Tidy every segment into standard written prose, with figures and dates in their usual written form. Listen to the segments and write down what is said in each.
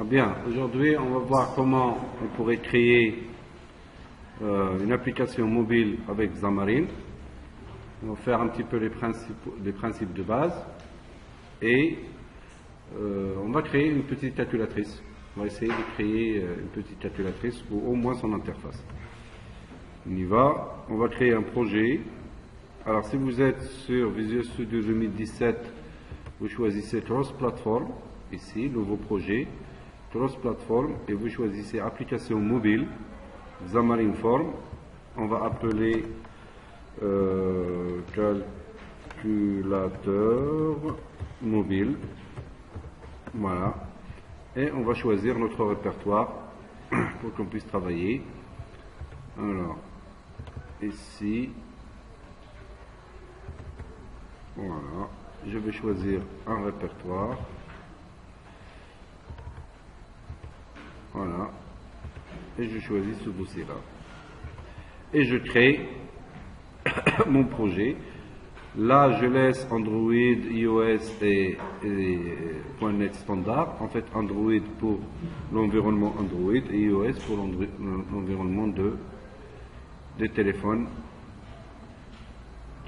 Bien, aujourd'hui on va voir comment on pourrait créer une application mobile avec Xamarin. On va faire un petit peu les principes de base et on va créer une petite calculatrice. On va essayer de créer une petite calculatrice ou au moins son interface. On y va, on va créer un projet. Alors si vous êtes sur Visual Studio 2017, vous choisissez Cross Platform, ici, nouveau projet, Cross Platform, et vous choisissez application mobile, Xamarin Form. On va appeler calculateur mobile. Voilà. Et on va choisir notre répertoire pour qu'on puisse travailler. Alors, ici, voilà, je vais choisir un répertoire. Voilà. Et je choisis ce dossier-là. Et je crée mon projet. Là, je laisse Android, iOS et .NET standard. En fait, Android pour l'environnement Android et iOS pour l'environnement des téléphones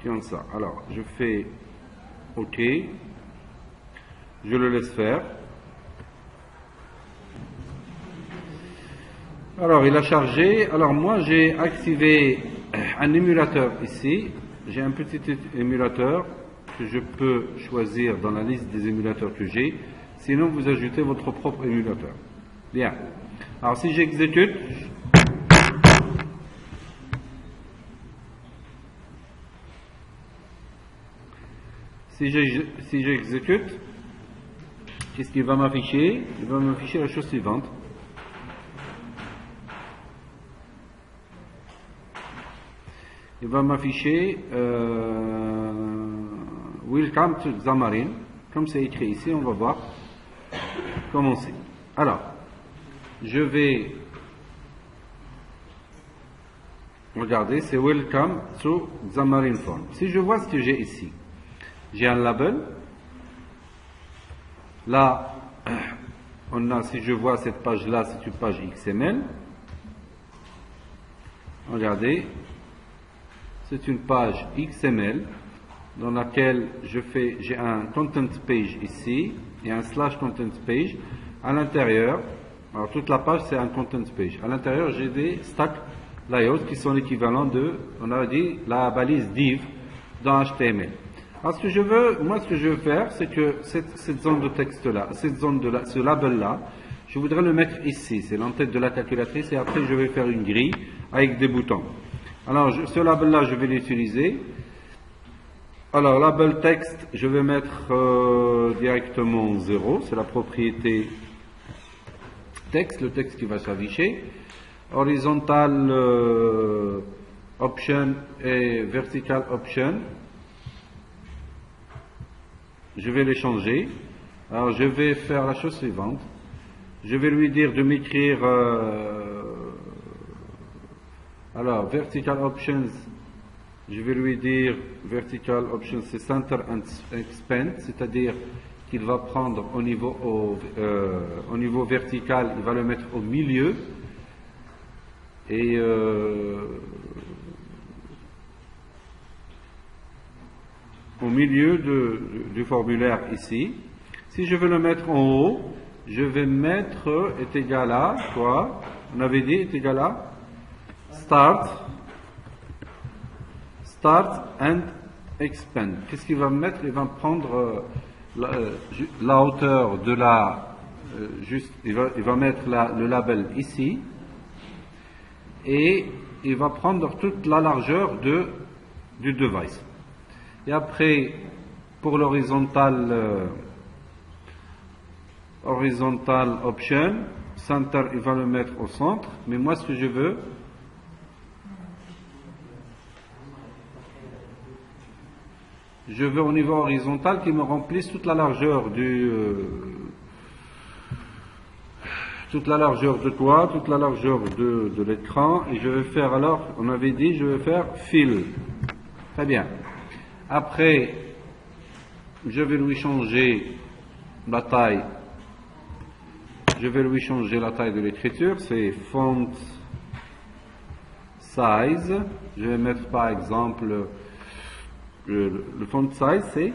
qui ont ça. Alors, je fais OK. Je le laisse faire. Alors, il a chargé. Alors, moi, j'ai activé un émulateur ici. J'ai un petit émulateur que je peux choisir dans la liste des émulateurs que j'ai. Sinon, vous ajoutez votre propre émulateur. Bien. Alors, si j'exécute, si j'exécute, qu'est-ce qu'il va m'afficher? Il va m'afficher la chose suivante. Il va m'afficher Welcome to Xamarin. Comme c'est écrit ici, on va voir comment c'est. Alors, je vais regarder, c'est Welcome to Xamarin Form. Si je vois ce que j'ai ici, j'ai un label. Là, si je vois cette page-là, c'est une page XML. Regardez. C'est une page XML dans laquelle j'ai un content page ici et un slash content page. À l'intérieur, alors toute la page c'est un content page. À l'intérieur, j'ai des stack layouts qui sont l'équivalent de, on a dit, la balise div dans HTML. Alors ce que je veux faire, c'est que cette zone de texte-là, ce label-là, je voudrais le mettre ici. C'est l'entête de la calculatrice et après je vais faire une grille avec des boutons. Alors, ce label-là, je vais l'utiliser. Alors, label texte, je vais mettre directement 0. C'est la propriété texte, le texte qui va s'afficher. Horizontal option et vertical option. Je vais les changer. Alors, je vais faire la chose suivante. Je vais lui dire de m'écrire... alors, vertical options, je vais lui dire, vertical options, c'est center and expand, c'est-à-dire qu'il va prendre au niveau vertical, il va le mettre au milieu, et au milieu du formulaire ici. Si je veux le mettre en haut, je vais mettre est égal à quoi? On avait dit est égal à Start and expand. Qu'est-ce qu'il va me mettre? Il va me prendre la hauteur de il va mettre le label ici et il va prendre toute la largeur du device. Et après, pour l'horizontal option, center, il va le mettre au centre. Mais moi, ce que je veux, au niveau horizontal qu'il me remplisse toute la largeur toute la largeur de quoi? Toute la largeur de l'écran. Et je vais faire alors, on avait dit, je vais faire fill. Très bien. Après, je vais lui changer la taille. Je je vais lui changer la taille de l'écriture, c'est font size. Je vais mettre par exemple, le font size c'est,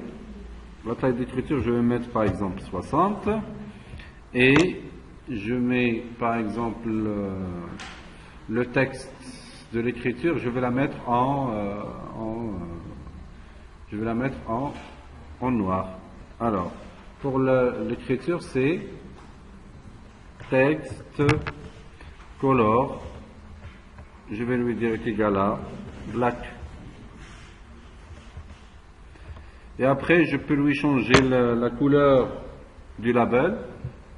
la taille d'écriture, je vais mettre par exemple 60. Et je mets par exemple le texte de l'écriture, je vais la mettre en noir. Alors, pour l'écriture, c'est texte color. Je vais lui dire égal à black. Et après, je peux lui changer la couleur du label.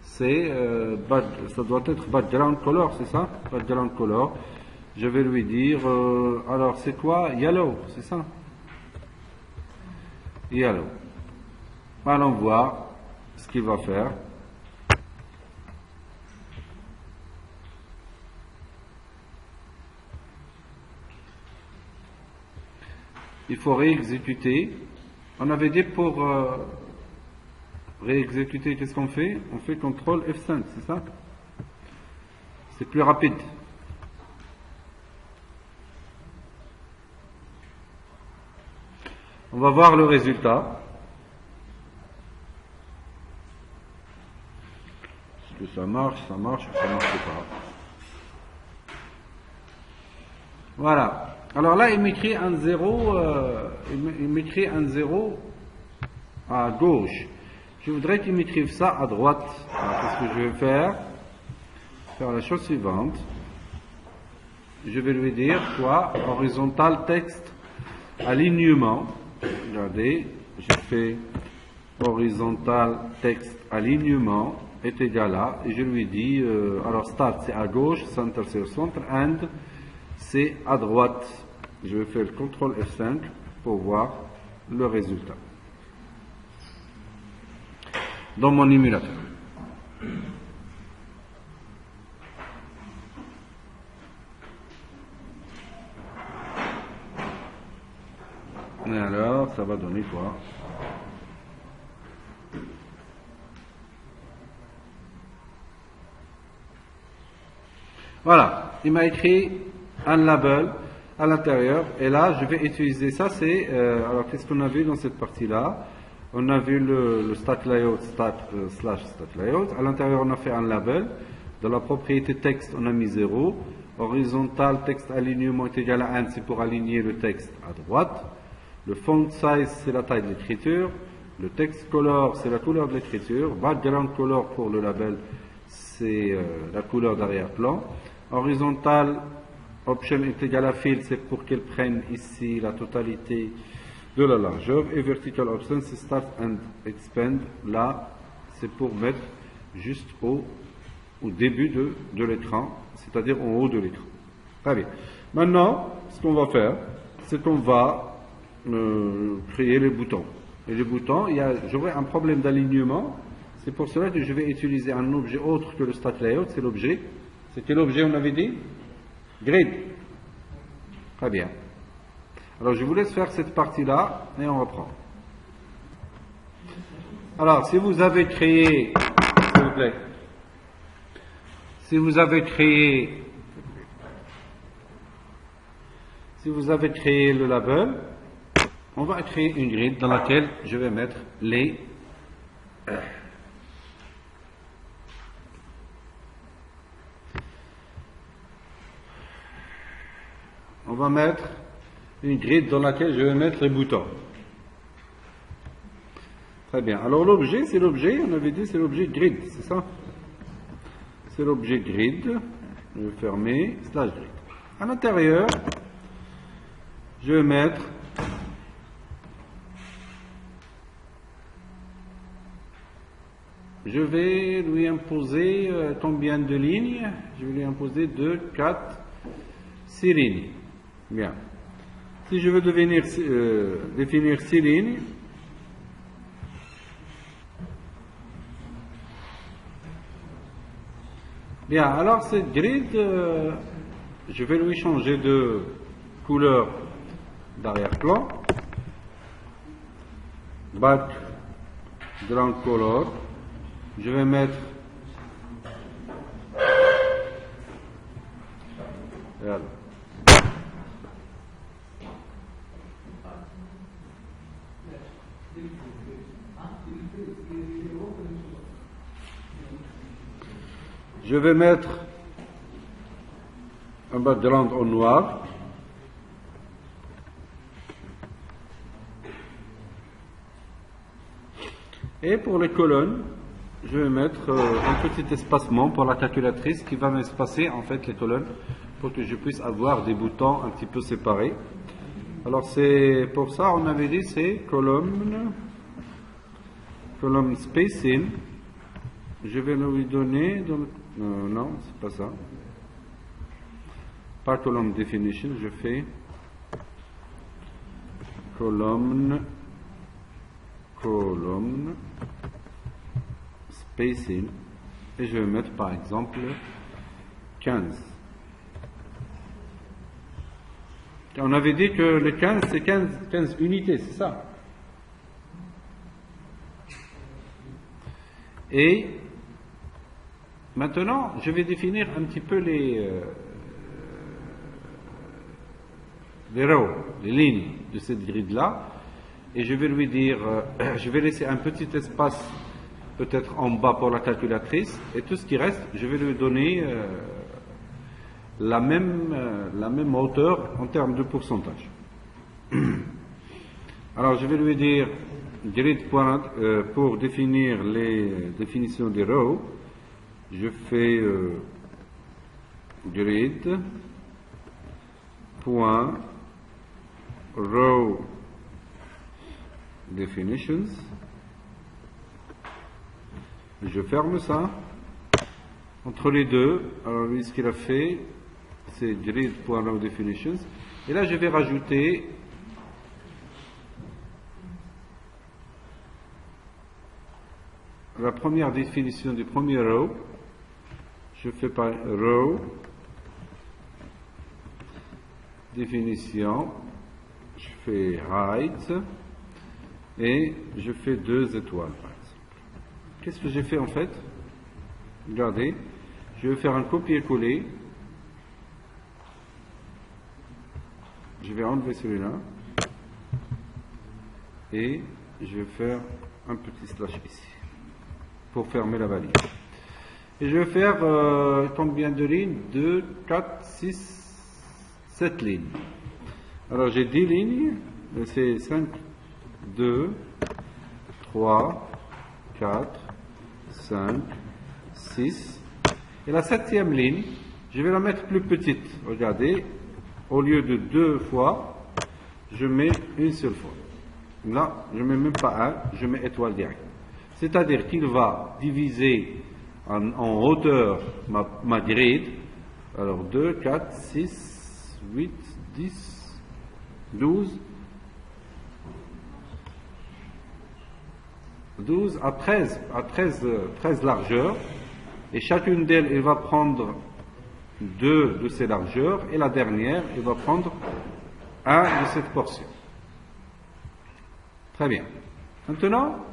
C'est ça doit être background color, c'est ça? Background color. Je vais lui dire, alors c'est quoi? Yellow, c'est ça? Yellow. Allons voir ce qu'il va faire. Il faut réexécuter. On avait dit pour réexécuter, qu'est-ce qu'on fait? On fait CTRL F5, c'est ça? C'est plus rapide. On va voir le résultat. Est-ce que ça marche ou ça marche pas? Voilà. Alors là, il m'écrit un 0, il m'écrit un 0 à gauche. Je voudrais qu'il m'écrive ça à droite. Alors, qu'est-ce que je vais faire? Faire la chose suivante. Je vais lui dire quoi? Horizontal texte alignement. Regardez, je fais horizontal texte alignement est égal à, et je lui dis, alors start c'est à gauche, center c'est au centre, and c'est à droite. Je vais faire CTRL F5 pour voir le résultat dans mon émulateur. Et alors, ça va donner quoi? Voilà, il m'a écrit un label à l'intérieur, et là je vais utiliser ça. C'est alors qu'est-ce qu'on a vu dans cette partie-là? On a vu le stack layout slash stack layout. À l'intérieur, on a fait un label. Dans la propriété texte, on a mis 0. Horizontal texte alignement est égal à 1, c'est pour aligner le texte à droite. Le font size, c'est la taille de l'écriture. Le text color, c'est la couleur de l'écriture. Background color pour le label, c'est la couleur d'arrière-plan. Horizontal option est égal à fill, c'est pour qu'elle prenne ici la totalité de la largeur. Et vertical option, c'est start and expand. Là, c'est pour mettre juste au début de l'écran, c'est-à-dire en haut de l'écran. Très bien. Maintenant, ce qu'on va faire, c'est qu'on va créer les boutons. Et les boutons, j'aurai un problème d'alignement. C'est pour cela que je vais utiliser un objet autre que le stack layout. C'est l'objet. C'est quel objet on avait dit? Grid. Très bien. Alors je vous laisse faire cette partie-là et on reprend. Alors si vous avez créé, s'il vous plaît, si vous avez créé le label, on va créer une grille dans laquelle je vais mettre les on va mettre une grille dans laquelle je vais mettre les boutons. Très bien. Alors l'objet, c'est l'objet, on avait dit c'est l'objet grid, c'est ça? C'est l'objet grid. Je vais fermer, slash grid. À l'intérieur, je vais mettre je vais lui imposer combien de lignes? Je vais lui imposer 2, 4, 6 lignes. Bien. Si je veux définir 6 lignes, bien, alors cette grid, je vais lui changer de couleur d'arrière-plan. Background color. Je vais mettre Je vais mettre un background en noir. Et pour les colonnes, je vais mettre un petit espacement pour la calculatrice qui va m'espacer en fait les colonnes pour que je puisse avoir des boutons un petit peu séparés. Alors c'est pour ça on avait dit c'est column spacing. Je vais lui donner non c'est pas ça. Pas column definition, je fais column spacing et je vais mettre par exemple 15. On avait dit que le 15 c'est 15 unités, c'est ça. Et maintenant je vais définir un petit peu les rows, les lignes de cette grille là. Et je vais lui dire, je vais laisser un petit espace peut-être en bas pour la calculatrice, et tout ce qui reste, je vais lui donner la même hauteur en termes de pourcentage. Alors je vais lui dire grid pour définir les définitions des rows, je fais grid point row definitions. Je ferme ça. Entre les deux, alors lui ce qu'il a fait, c'est grid.row definitions. Et là je vais rajouter la première définition du premier row. Je fais par row définition, je fais height et je fais 2 étoiles par exemple. Qu'est-ce que j'ai fait en fait? Regardez, je vais faire un copier-coller, je vais enlever celui-là et je vais faire un petit slash ici pour fermer la valise. Et je vais faire combien de lignes? 2, 4, 6, 7 lignes. Alors j'ai 10 lignes, c'est 5, 2, 3, 4, 5, 6. Et la 7e ligne, je vais la mettre plus petite. Regardez, au lieu de 2 fois, je mets une seule fois. Là, je ne mets même pas 1, je mets étoile directe. C'est-à-dire qu'il va diviser en hauteur ma grille. Alors 2, 4, 6, 8, 10, 12, 12 à 13 largeurs, et chacune d'elles, elle va prendre 2 de ces largeurs, et la dernière, elle va prendre 1 de cette portion. Très bien. Maintenant,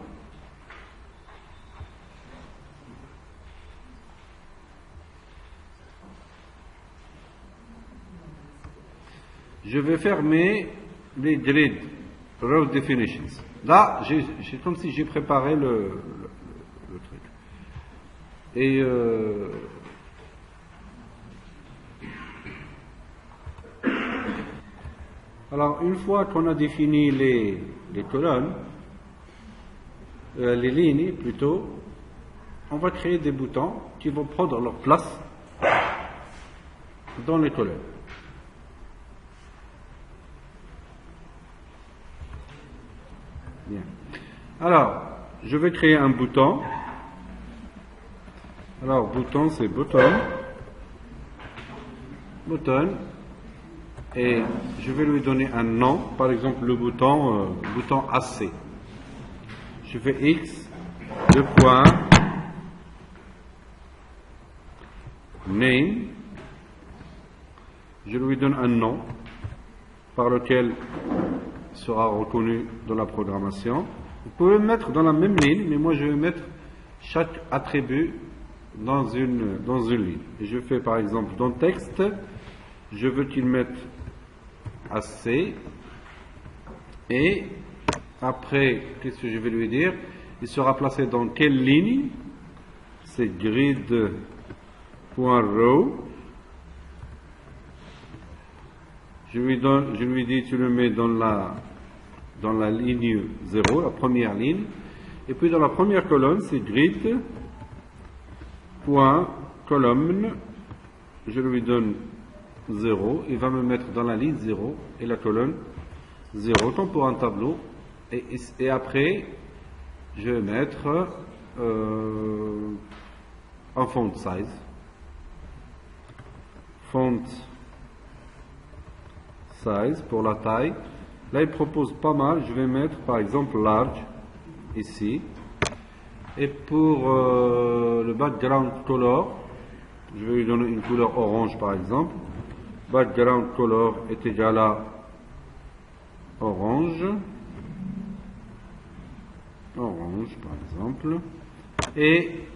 je vais fermer les grid row definitions. Là, c'est comme si j'ai préparé le truc. Et alors, une fois qu'on a défini les colonnes, les lignes plutôt, on va créer des boutons qui vont prendre leur place dans les colonnes. Bien. Alors, je vais créer un bouton. Alors, bouton, c'est button. Button. Et je vais lui donner un nom. Par exemple, le bouton AC. Je fais X, 2 points, name. Je lui donne un nom par lequel sera reconnu dans la programmation. Vous pouvez le mettre dans la même ligne, mais moi je vais mettre chaque attribut dans une ligne. Et je fais par exemple dans le texte, je veux qu'il mette AC et Après, qu'est-ce que je vais lui dire? Il sera placé dans quelle ligne? C'est grid.row. Je lui dis, tu le mets dans la ligne 0, la première ligne. Et puis dans la première colonne, c'est grid.column. Je lui donne 0. Il va me mettre dans la ligne 0 et la colonne 0, comme pour un tableau. Et après, je vais mettre un font size. Font size pour la taille. Là, il propose pas mal. Je vais mettre par exemple large ici. Et pour le background color, je vais lui donner une couleur orange par exemple. Background color est égal à orange. Orange par exemple. Et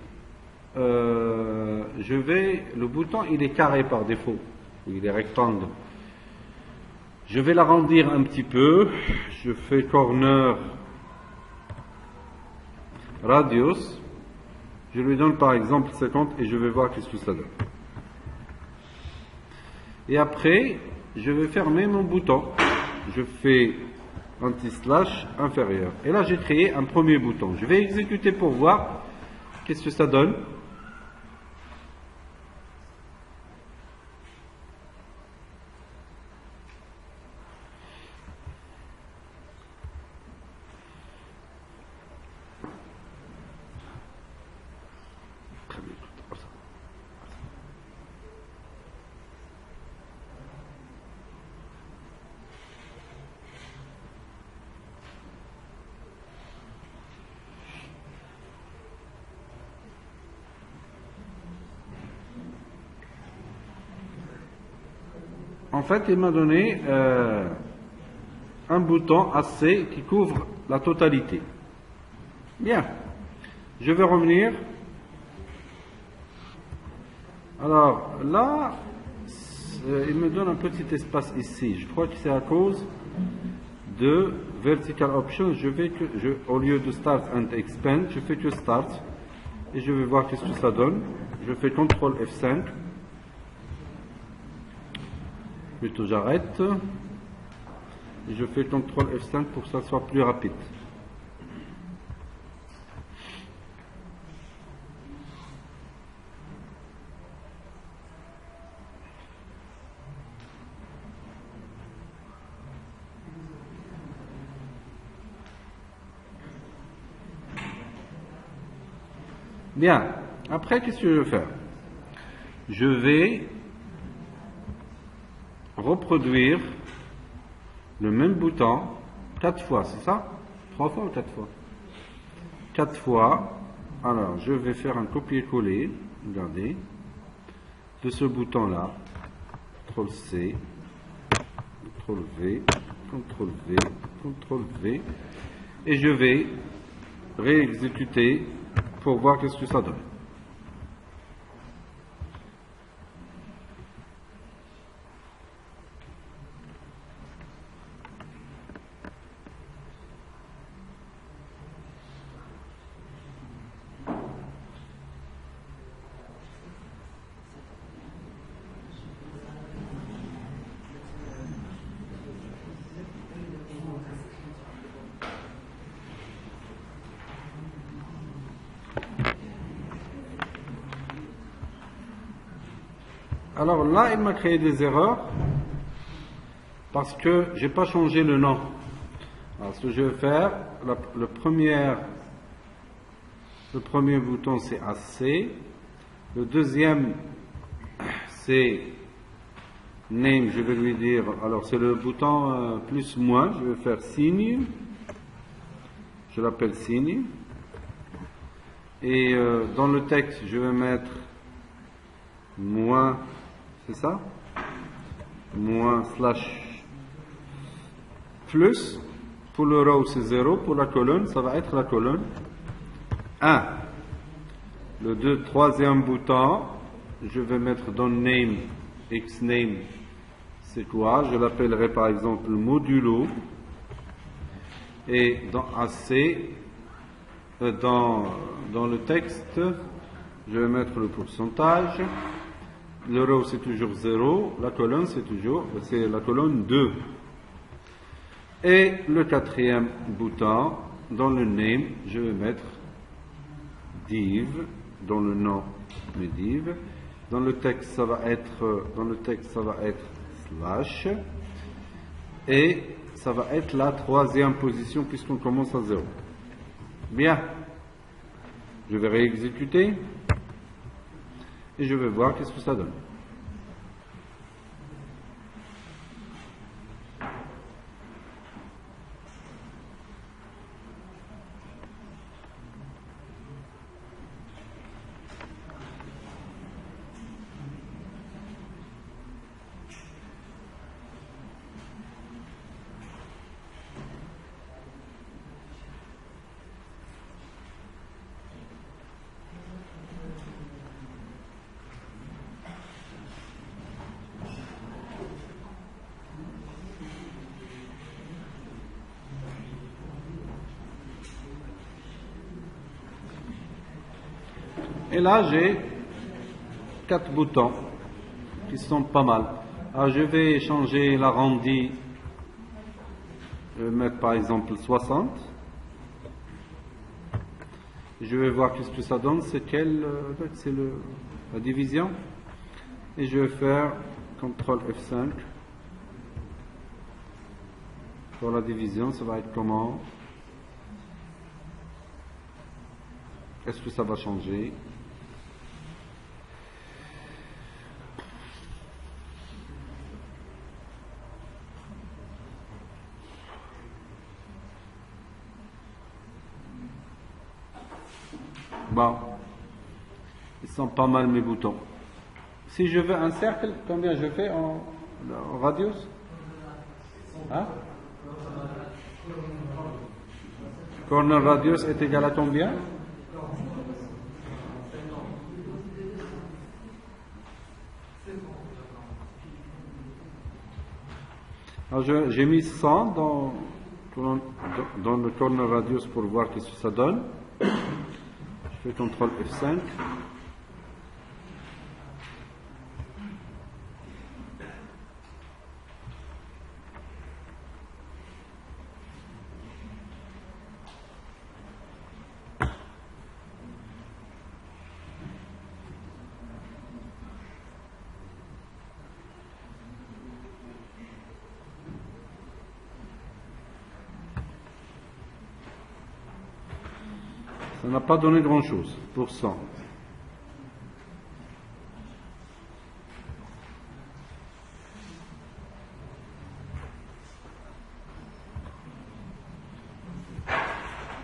le bouton il est carré par défaut. Il est rectangle. Je vais l'arrondir un petit peu. Je fais corner radius. Je lui donne par exemple 50 et je vais voir qu'est-ce que ça donne. Et après, je vais fermer mon bouton. Je fais anti-slash inférieur. Et là, j'ai créé un premier bouton. Je vais exécuter pour voir qu'est-ce que ça donne. En fait, il m'a donné un bouton AC qui couvre la totalité. Bien. Je vais revenir. Alors, là, il me donne un petit espace ici. Je crois que c'est à cause de Vertical Options. Au lieu de Start and Expand, je fais que Start. Et je vais voir qu'est-ce que ça donne. Je fais CTRL F5. Plutôt j'arrête et je fais CTRL F5 pour que ça soit plus rapide. Bien, après qu'est-ce que je vais faire? Je vais reproduire le même bouton 4 fois, c'est ça? 3 fois ou 4 fois? 4 fois. Alors, je vais faire un copier-coller, regardez, de ce bouton-là. CTRL-C, CTRL-V, CTRL-V, CTRL-V, et je vais réexécuter pour voir qu'est-ce que ça donne. Alors là, il m'a créé des erreurs parce que j'ai pas changé le nom. Alors ce que je vais faire, le premier bouton c'est AC, le deuxième c'est name, je vais lui dire, alors c'est le bouton plus moins, je vais faire signe, je l'appelle signe, et dans le texte je vais mettre moins, c'est ça? Moins slash plus. Pour le row c'est 0. Pour la colonne, ça va être la colonne 1. Le troisième bouton, je vais mettre dans name, xname, c'est quoi? Je l'appellerai par exemple modulo. Et dans AC, dans le texte, je vais mettre le pourcentage. Le row c'est toujours 0, la colonne c'est la colonne 2. Et le quatrième bouton, dans le name, je vais mettre div, dans le nom de div. Dans le texte ça va être slash, et ça va être la troisième position puisqu'on commence à 0. Bien, je vais réexécuter et je vais voir qu'est-ce que ça donne. Et là, j'ai 4 boutons qui sont pas mal. Alors, je vais changer l'arrondi. Je vais mettre par exemple 60. Je vais voir qu'est-ce que ça donne. C'est la division. Et je vais faire CTRL F5. Pour la division, ça va être comment? Est-ce que ça va changer? Bon, ils sont pas mal mes boutons. Si je veux un cercle, combien je fais en radius? Hein? Corner radius est égal à combien? Alors j'ai mis 100 dans le corner radius pour voir ce que ça donne. Je fais CTRL F5. Ça n'a pas donné grand-chose pour 100.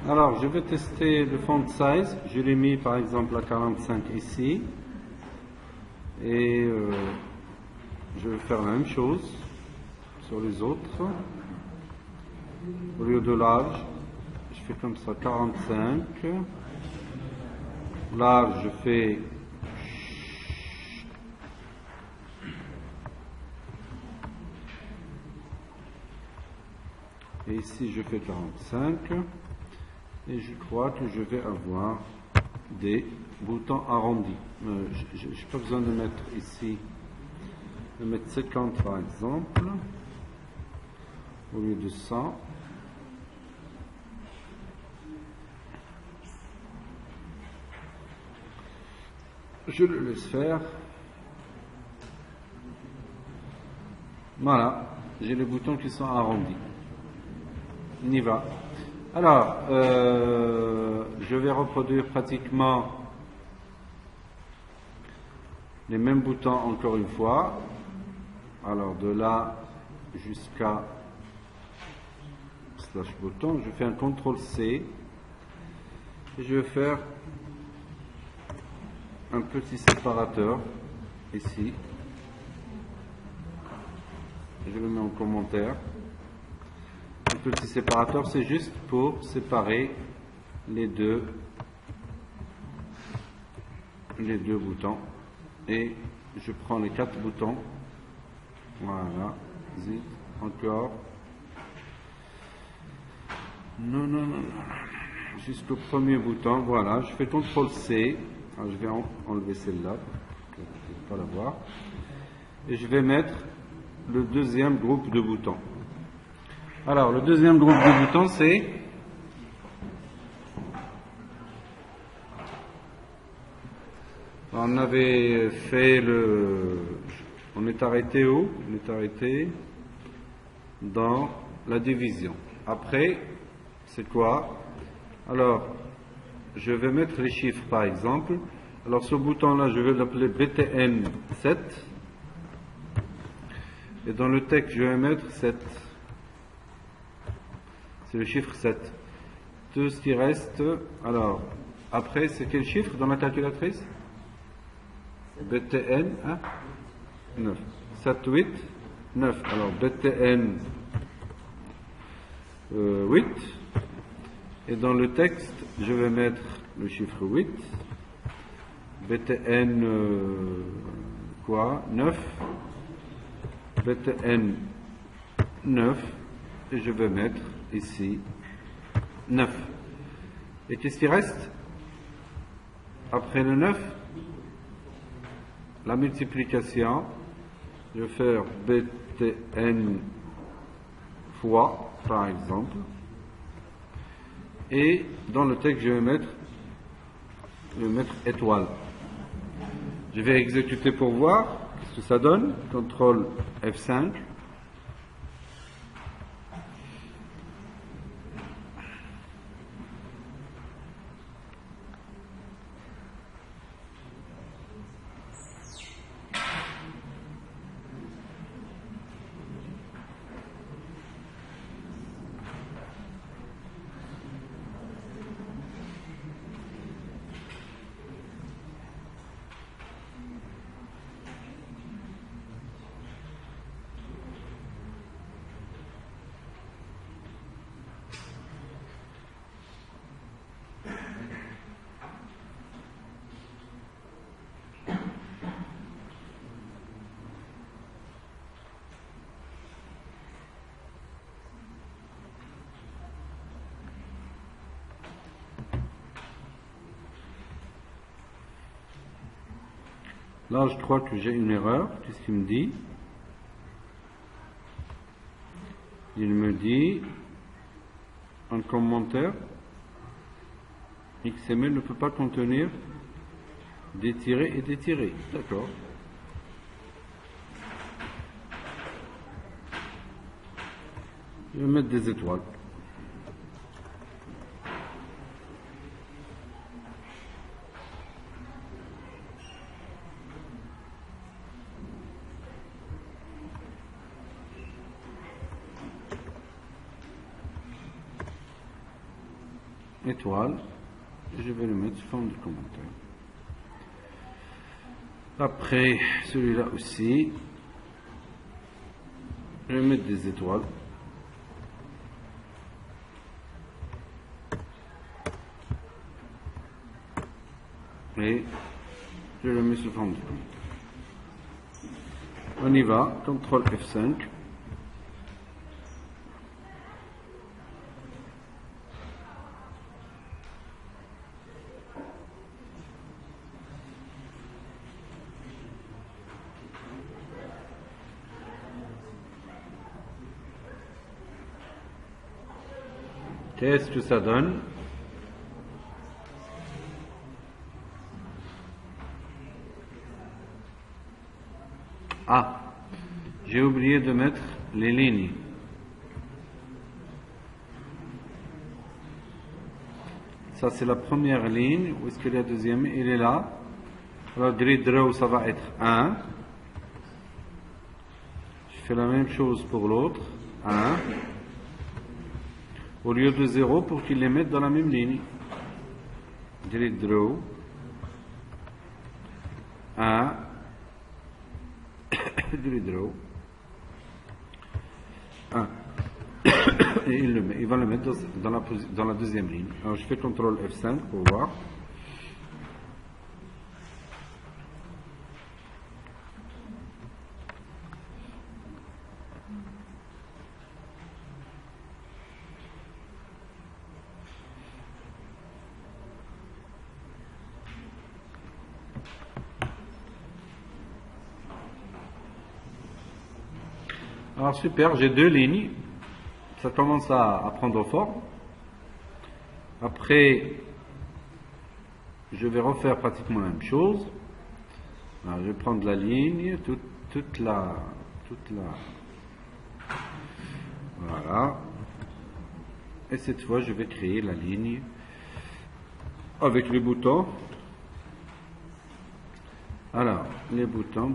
Alors, je vais tester le font size. Je l'ai mis par exemple à 45 ici. Et je vais faire la même chose sur les autres. Au lieu de large, je fais comme ça 45. Large, je fais et ici je fais 45, et je crois que je vais avoir des boutons arrondis. Je n'ai pas besoin de mettre ici, de mettre 50 par exemple au lieu de 100. Je le laisse faire. Voilà, j'ai les boutons qui sont arrondis. On y va. Alors, je vais reproduire pratiquement les mêmes boutons encore une fois. Alors, de là jusqu'à slash bouton, je fais un CTRL C et je vais faire un petit séparateur ici. Je le mets en commentaire. Un petit séparateur, c'est juste pour séparer les deux boutons. Et je prends les 4 boutons. Voilà. Zip. Encore. Non, non, non, non. Jusqu'au premier bouton, voilà. Je fais CTRL C. Alors, je vais enlever celle-là, pour ne pas la voir. Et je vais mettre le deuxième groupe de boutons. Alors, le deuxième groupe de boutons, c'est on avait fait on est arrêté où? On est arrêté dans la division. Après, c'est quoi? Alors, je vais mettre les chiffres par exemple. Alors, ce bouton-là, je vais l'appeler BTN7. Et dans le texte, je vais mettre 7. C'est le chiffre 7. Tout ce qui reste, alors, après, c'est quel chiffre dans la calculatrice? BTN, hein? 9. 7, 8, 9. Alors, BTN 8. Et dans le texte, je vais mettre le chiffre 8. BTN 9. BTN 9. Et je vais mettre ici 9. Et qu'est-ce qui reste après le 9? La multiplication. Je vais faire BTN fois, par exemple. Et dans le texte, je vais mettre étoile. Je vais exécuter pour voir ce que ça donne. CTRL F5. Là, je crois que j'ai une erreur. Qu'est-ce qu'il me dit? Il me dit, en commentaire, XML ne peut pas contenir des tirets et des tirets. D'accord. Je vais mettre des étoiles. Étoile, et je vais le mettre sous forme de commentaire. Après celui-là aussi, je vais mettre des étoiles. Et je le mets sous forme de commentaire. On y va, CTRL F5. Qu'est-ce que ça donne? Ah, j'ai oublié de mettre les lignes. Ça, c'est la première ligne. Où est-ce qu'il y a la deuxième? Il est là. Alors, grid row, ça va être 1. Je fais la même chose pour l'autre. 1. Au lieu de 0 pour qu'ils les mettent dans la même ligne. Grid row 1. Grid row 1. Et il va le mettre dans la deuxième ligne. Alors je fais CTRL F5 pour voir. Alors super, j'ai deux lignes. Ça commence à prendre forme. Après, je vais refaire pratiquement la même chose. Alors, je vais prendre la ligne, toute la. Voilà. Et cette fois, je vais créer la ligne avec les boutons. Alors, les boutons.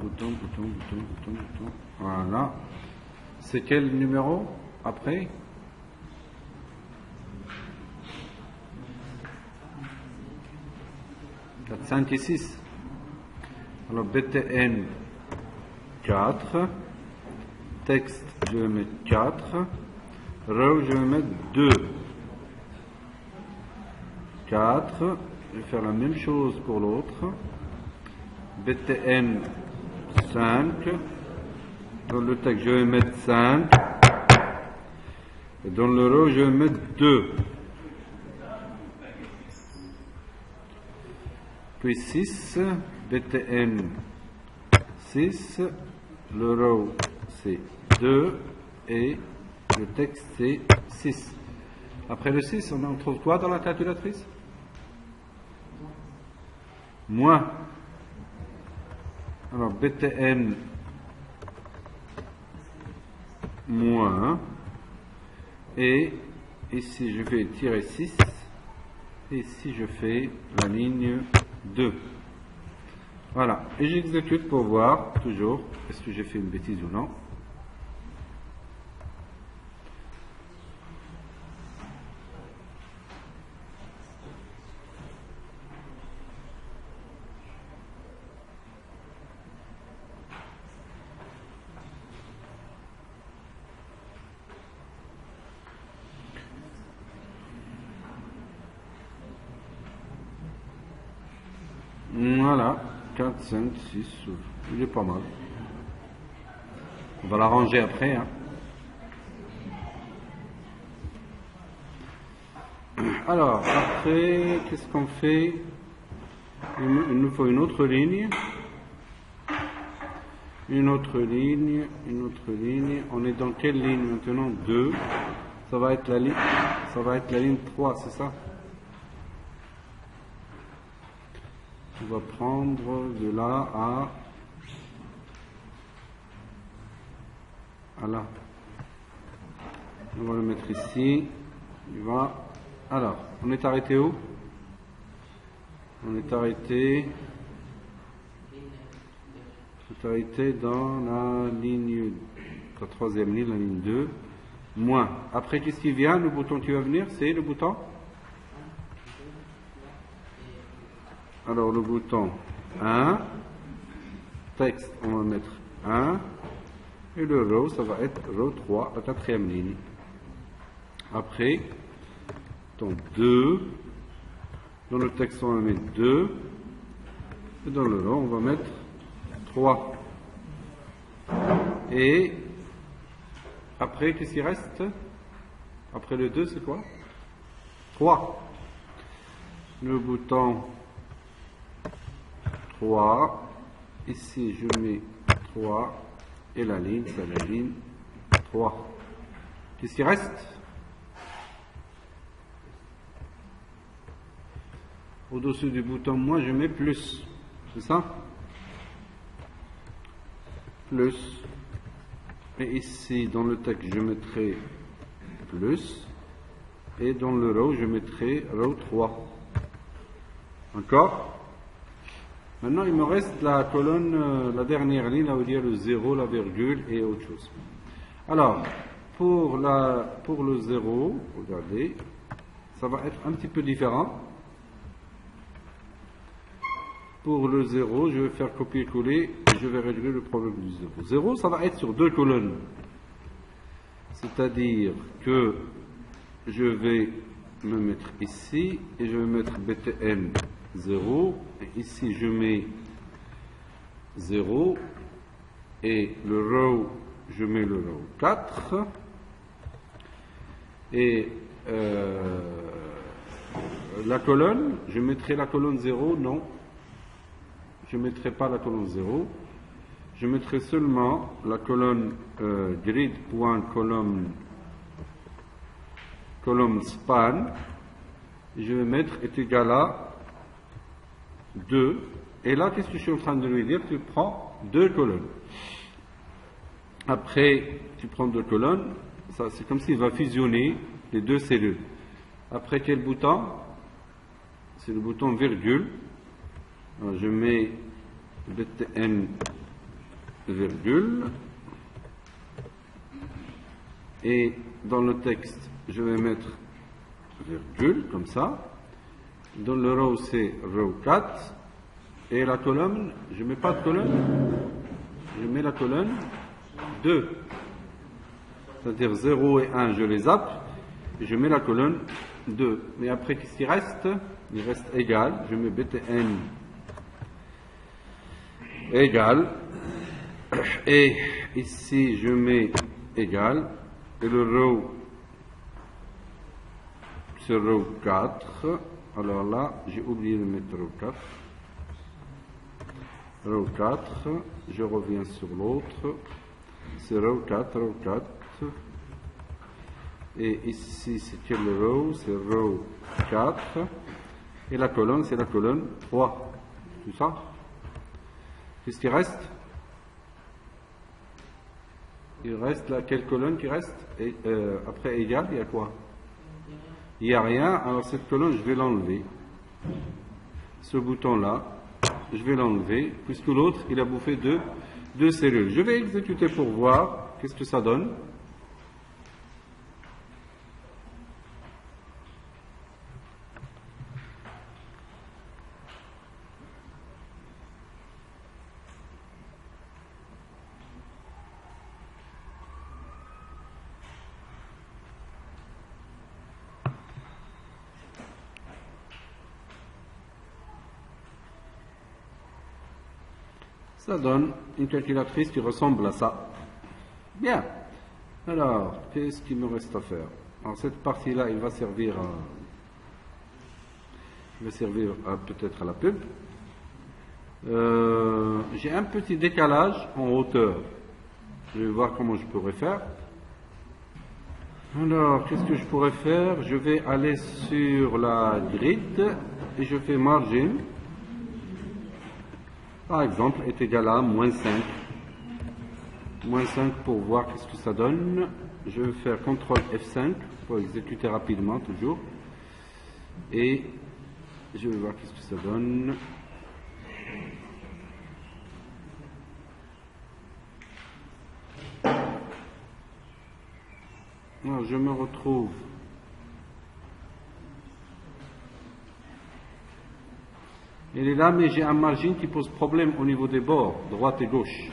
Voilà. C'est quel numéro après? Quatre, 5 et 6. Alors, BTN 4. Texte, je vais mettre 4. Row, je vais mettre 2. 4. Je vais faire la même chose pour l'autre. BTN 5. Dans le texte, je vais mettre 5. Et dans le row, je vais mettre 2. Puis 6. BTN 6. Le row, c'est 2. Et le texte, c'est 6. Après le 6, on en trouve quoi dans la calculatrice? Moins. Alors, BTN moins. Et ici, je fais tirer 6. Et ici, je fais la ligne 2. Voilà. Et j'exécute pour voir, toujours, est-ce que j'ai fait une bêtise ou non. Voilà, 4, 5, 6, il est pas mal. On va l'arranger après. Hein. Alors, après, qu'est-ce qu'on fait? Il nous faut une autre ligne. Une autre ligne. On est dans quelle ligne maintenant? 2. Ça va être la ligne 3, c'est ça? On va prendre de là à là. On va le mettre ici. Il va. Alors, on est arrêté où? On est arrêté dans la ligne, la troisième ligne, la ligne 2. Moins. Après, qu'est-ce qui vient? Le bouton qui va venir, c'est le bouton. Alors, le bouton 1, texte, on va mettre 1, et le row, ça va être row 3, la quatrième ligne. Après, bouton 2, dans le texte, on va mettre 2, et dans le row, on va mettre 3. Et après, qu'est-ce qui reste? Après le 2, c'est quoi? 3. Le bouton 3, ici je mets 3, et la ligne, c'est la ligne 3. Qu'est-ce qui reste? Au-dessus du bouton moins, je mets plus, c'est ça? Plus, et ici dans le texte, je mettrai plus, et dans le row, je mettrai row 3. Encore? Maintenant, il me reste la colonne, la dernière ligne, là où il y a le 0, la virgule et autre chose. Alors, pour le 0, regardez, ça va être un petit peu différent. Pour le 0, je vais faire copier-coller et je vais régler le problème du 0. 0, ça va être sur deux colonnes. C'est-à-dire que je vais me mettre ici et je vais mettre BTN 0, et ici je mets 0, et le row, je mets le row 4, et la colonne, je mettrai la colonne 0, non, je ne mettrai pas la colonne 0, je mettrai seulement la colonne grid.column span. Je vais mettre est égal à 2. Et là, qu'est-ce que je suis en train de lui dire? Tu prends 2 colonnes. Après, tu prends 2 colonnes. Ça, c'est comme s'il va fusionner les 2 cellules. Après, quel bouton? C'est le bouton virgule. Alors, je mets btn virgule. Et dans le texte, je vais mettre virgule, comme ça. Dans le row, c'est row 4. Et la colonne, je ne mets pas de colonne. Je mets la colonne 2. C'est-à-dire 0 et 1, je les zappe. Et je mets la colonne 2. Mais après, qu'est-ce qui reste? Il reste égal. Je mets btn égal. Et ici, je mets égal. Et le row, c'est row 4. Alors là, j'ai oublié de mettre row 4. Row 4. Je reviens sur l'autre. C'est row 4, row 4. Et ici, c'est quel row? C'est row 4. Et la colonne, c'est la colonne 3. Tout ça. Qu'est-ce qui reste? Il reste là, quelle colonne qui reste? Et, après égal, il y a quoi? Il n'y a rien, alors cette colonne, je vais l'enlever. Ce bouton-là, je vais l'enlever, puisque l'autre, il a bouffé 2 cellules. Je vais exécuter pour voir qu'est-ce que ça donne. Ça donne une calculatrice qui ressemble à ça. Bien. Alors, qu'est-ce qu'il me reste à faire? Alors, cette partie-là, il va servir peut-être à la pub. J'ai un petit décalage en hauteur. Je vais voir comment je pourrais faire. Alors, qu'est-ce que je pourrais faire? Je vais aller sur la grid et je fais margin. Par exemple, est égal à moins 5. Moins 5 pour voir qu'est-ce que ça donne. Je vais faire CTRL F5 pour exécuter rapidement toujours. Et je vais voir qu'est-ce que ça donne. Alors, je me retrouve. Il est là, mais j'ai un margin qui pose problème au niveau des bords, droite et gauche.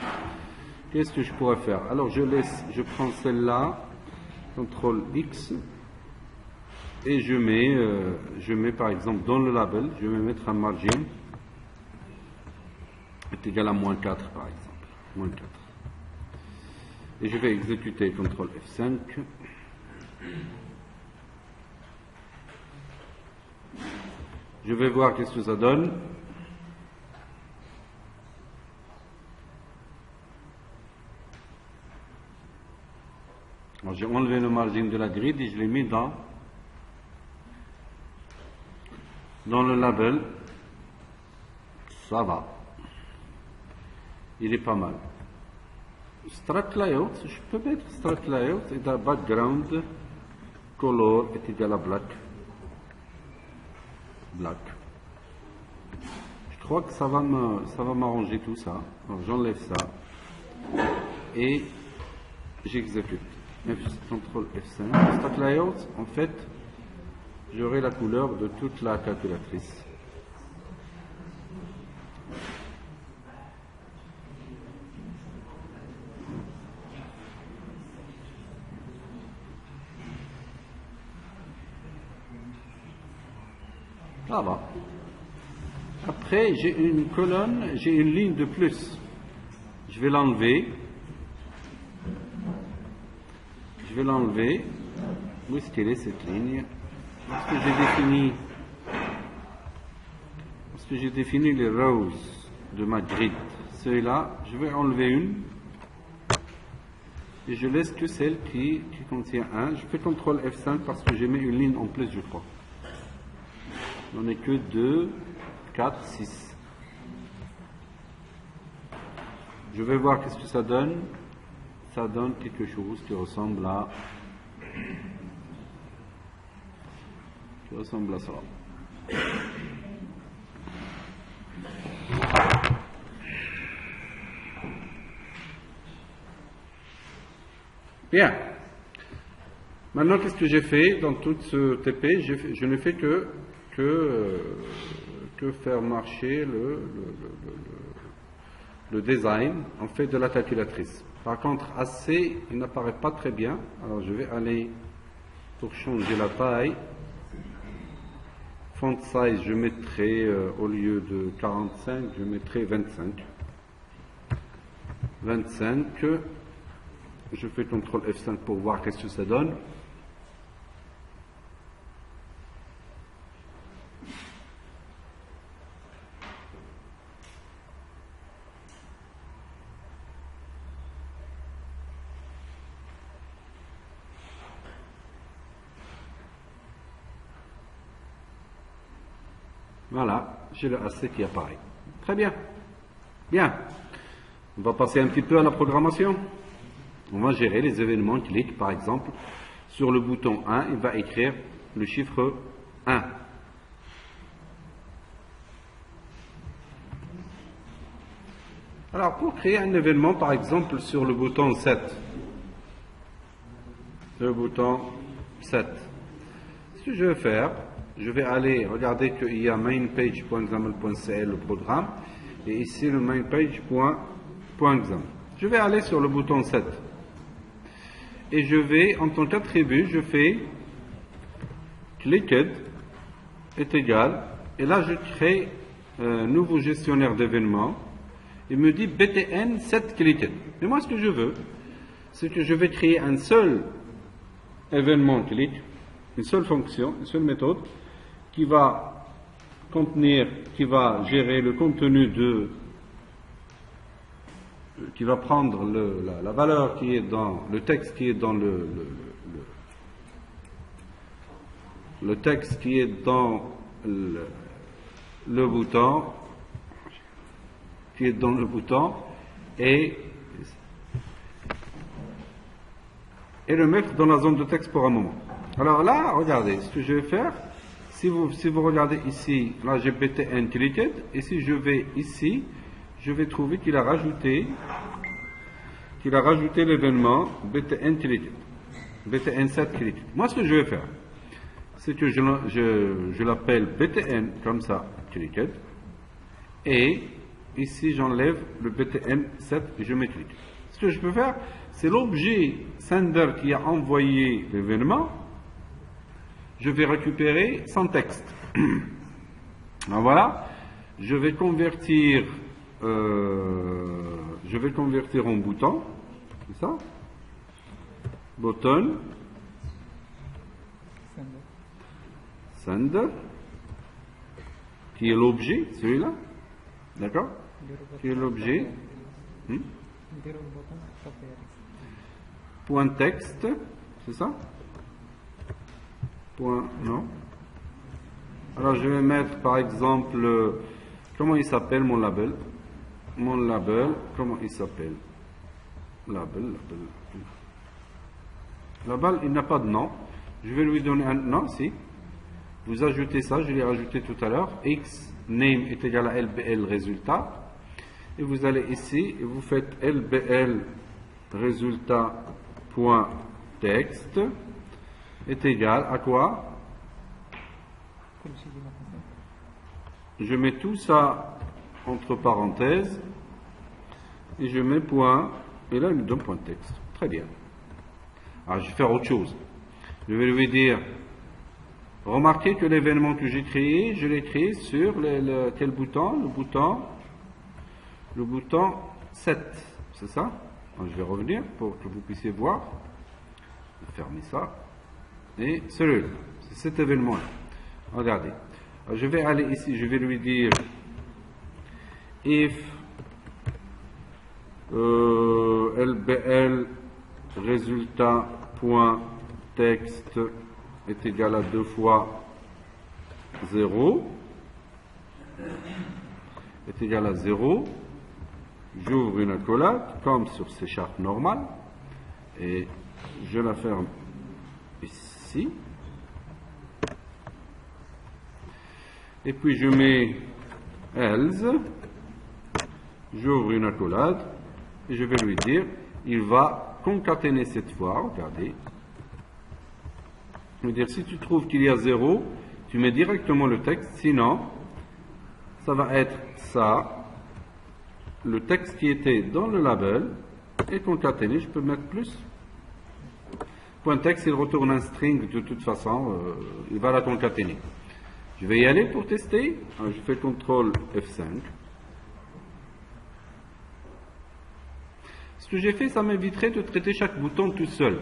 Qu'est-ce que je pourrais faire? Alors je prends celle-là, CTRL X, et je mets par exemple dans le label, je vais mettre un margin est égal à moins 4 par exemple. Moins 4. Et je vais exécuter CTRL F5. Je vais voir qu'est-ce que ça donne. J'ai enlevé le margin de la grid et je l'ai mis dans le label. Ça va. Il est pas mal. Struct layout, je peux mettre struct layout et dans background color est égal à black. Je crois que ça va m'arranger tout ça. Alors j'enlève ça et j'exécute. CTRL F5. Stack layout, en fait, j'aurai la couleur de toute la calculatrice. Ça va. Après, j'ai une colonne, j'ai une ligne de plus. Je vais l'enlever. Où est-ce qu'elle est cette ligne? Lorsque j'ai défini les rows de ma grid, celui-là, je vais enlever une et je laisse que celle qui contient 1. Je fais CTRL F5 parce que j'ai mis une ligne en plus, je crois. On n'est que 2, 4, 6. Je vais voir qu'est-ce que ça donne. Ça donne quelque chose qui ressemble à ça. Bien. Maintenant, qu'est-ce que j'ai fait dans tout ce TP? Je ne fais que faire marcher le design en fait de la calculatrice. Par contre, AC, il n'apparaît pas très bien. Alors, je vais aller pour changer la taille. Font size, je mettrai au lieu de 45, je mettrai 25. 25. Je fais CTRL F5 pour voir qu'est-ce que ça donne. Voilà, j'ai le AC qui apparaît. Très bien. Bien. On va passer un petit peu à la programmation. On va gérer les événements. Clique, par exemple, sur le bouton 1, il va écrire le chiffre 1. Alors, pour créer un événement, par exemple, sur le bouton 7, ce que je vais faire, je vais aller regarder qu'il y a mainpage.xaml.cl le programme, et ici le mainpage.xaml. Je vais aller sur le bouton 7. Et je vais, en tant qu'attribut, je fais clicked est égal, et là je crée un nouveau gestionnaire d'événements. Il me dit btn set clicked. Et moi, ce que je veux, c'est que je vais créer un seul événement click, une seule fonction, une seule méthode, qui va gérer le contenu qui va prendre la valeur qui est dans le texte qui est dans le texte qui est dans le bouton, et le mettre dans la zone de texte pour un moment. Alors là, regardez, ce que je vais faire, si vous regardez ici, là j'ai btn clicked, et si je vais ici, je vais trouver qu'il a rajouté l'événement btn clicked, btn set clicked. Moi, ce que je vais faire, c'est que je l'appelle btn comme ça clicked, et ici j'enlève le btn set et je mets click. Ce que je peux faire, c'est l'objet sender qui a envoyé l'événement, je vais récupérer son texte. Alors voilà, je vais convertir en bouton, c'est ça, button, sender, qui est l'objet, celui-là, d'accord, qui est l'objet, point texte, c'est ça, point, non. Alors je vais mettre par exemple, comment il s'appelle mon label, comment il s'appelle, label, il n'a pas de nom, je vais lui donner un nom, si, vous ajoutez ça, je l'ai rajouté tout à l'heure, x name est égal à lbl résultat, et vous allez ici, et vous faites lbl résultat.text est égal à quoi? Je mets tout ça entre parenthèses et je mets point, et là il me donne point texte. Très bien. Alors je vais faire autre chose. Je vais lui dire, remarquez que l'événement que j'ai créé, je l'ai créé sur quel bouton? Le bouton 7. C'est ça? Alors, je vais revenir pour que vous puissiez voir. Je vais fermer ça. Et celui-là, c'est cet événement-là. Regardez. Alors, je vais aller ici, je vais lui dire if LBL résultat point texte est égal à 2 fois 0 est égal à 0. J'ouvre une accolade comme sur C# normal et je la ferme ici. Et puis je mets else, j'ouvre une accolade et je vais lui dire, il va concaténer cette fois, regardez. Je veux dire, si tu trouves qu'il y a 0, tu mets directement le texte, sinon, ça va être ça, le texte qui était dans le label est concaténé, je peux mettre plus. Point texte, il retourne un string de toute façon, il va la concaténer. Je vais y aller pour tester. Alors, je fais CTRL F5. Ce que j'ai fait, ça m'éviterait de traiter chaque bouton tout seul.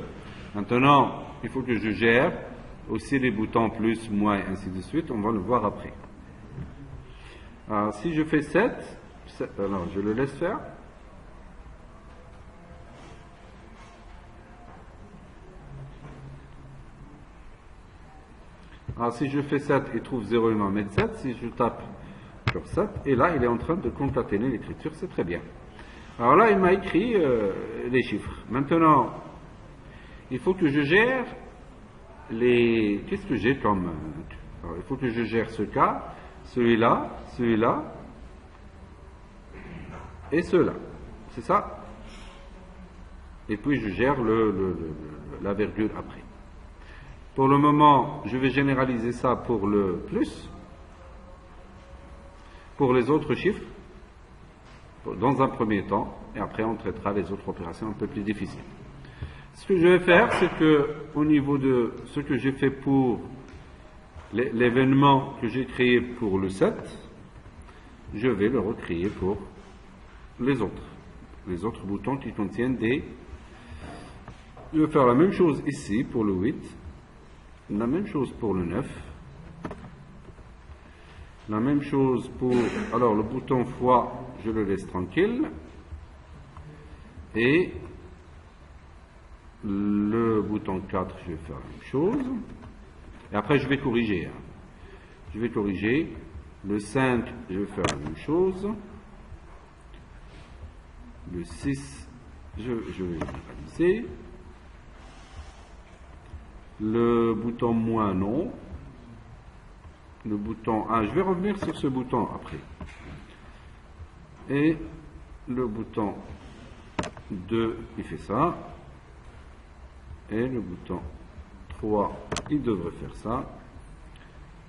Maintenant, il faut que je gère aussi les boutons plus, moins, et ainsi de suite. On va le voir après. Alors, si je fais 7, alors je le laisse faire. Alors si je fais 7, il trouve 0, il va mettre 7. Si je tape sur 7, et là, il est en train de concaténer l'écriture, c'est très bien. Alors là, il m'a écrit les chiffres. Maintenant, il faut que je gère les... Qu'est-ce que j'ai comme... Alors, il faut que je gère ce cas, celui-là, celui-là, et ceux-là. C'est ça? Et puis, je gère la virgule après. Pour le moment, je vais généraliser ça pour le plus. Pour les autres chiffres, dans un premier temps, et après on traitera les autres opérations un peu plus difficiles. Ce que je vais faire, c'est que au niveau de ce que j'ai fait pour l'événement que j'ai créé pour le 7, je vais le recréer pour les autres boutons qui contiennent des... Je vais faire la même chose ici pour le 8, la même chose pour le 9, la même chose pour... Alors le bouton fois, je le laisse tranquille, et le bouton 4, je vais faire la même chose, et après je vais corriger. Je vais corriger. Le 5, je vais faire la même chose. Le 6, je vais réaliser. Le bouton moins non. Le bouton 1, je vais revenir sur ce bouton après. Et le bouton 2, il fait ça. Et le bouton 3, il devrait faire ça.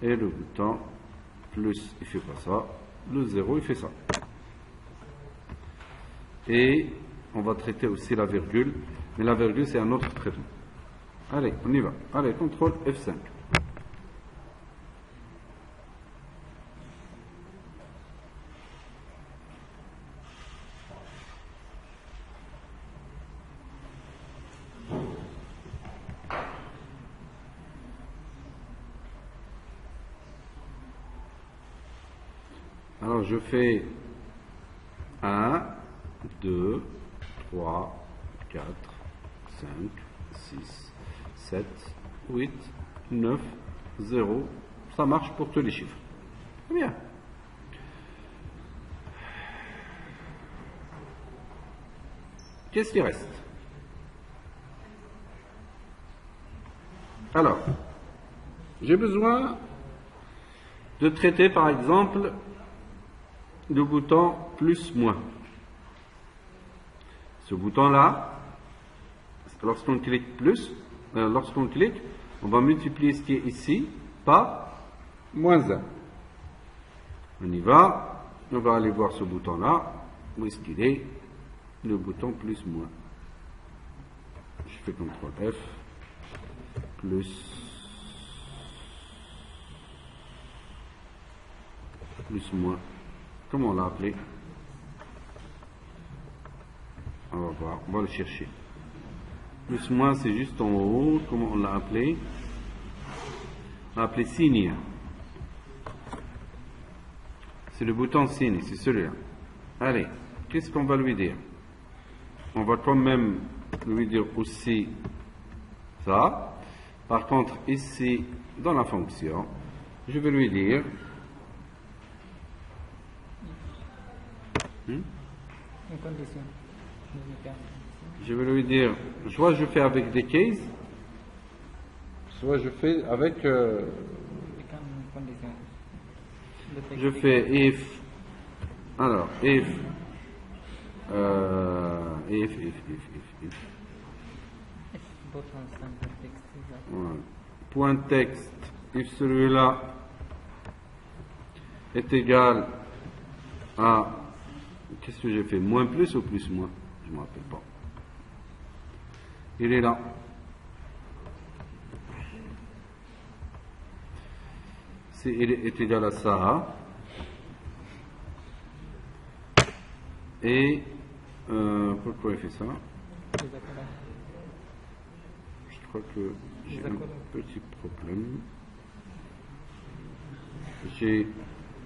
Et le bouton plus, il fait pas ça. Le 0, il fait ça. Et on va traiter aussi la virgule. Mais la virgule, c'est un autre traitement. Allez, on y va. Allez, CTRL F5. Alors je fais 1, 2, 3, 4, 5, 6, 7, 8, 9, 0. Ça marche pour tous les chiffres. Très bien. Qu'est-ce qui reste? Alors, j'ai besoin de traiter par exemple le bouton plus moins. Ce bouton-là, lorsqu'on clique plus, lorsqu'on clique, on va multiplier ce qui est ici par moins 1. On y va, on va aller voir ce bouton-là. Où est-ce qu'il est? Le bouton plus moins. Je fais CTRL F, plus moins. Comment on l'a appelé? On va voir, on va le chercher. Plus moins, c'est juste en haut. Comment on l'a appelé? On l'a appelé signe. C'est le bouton signe, c'est celui-là. Allez, qu'est-ce qu'on va lui dire? on va quand même lui dire aussi ça. Par contre, ici, dans la fonction, je vais lui dire Une condition. je vais lui dire, soit je fais avec des cases, soit je fais avec, Une condition. je fais if, alors, if, Both on standard text is up. voilà. Point texte, if celui-là est égal à, qu'est-ce que j'ai fait, moins plus ou plus moins, je ne me rappelle pas. Il est là. Si il est égal à ça, et pourquoi il fait ça? Les accords. Je crois que j'ai un petit problème. J'ai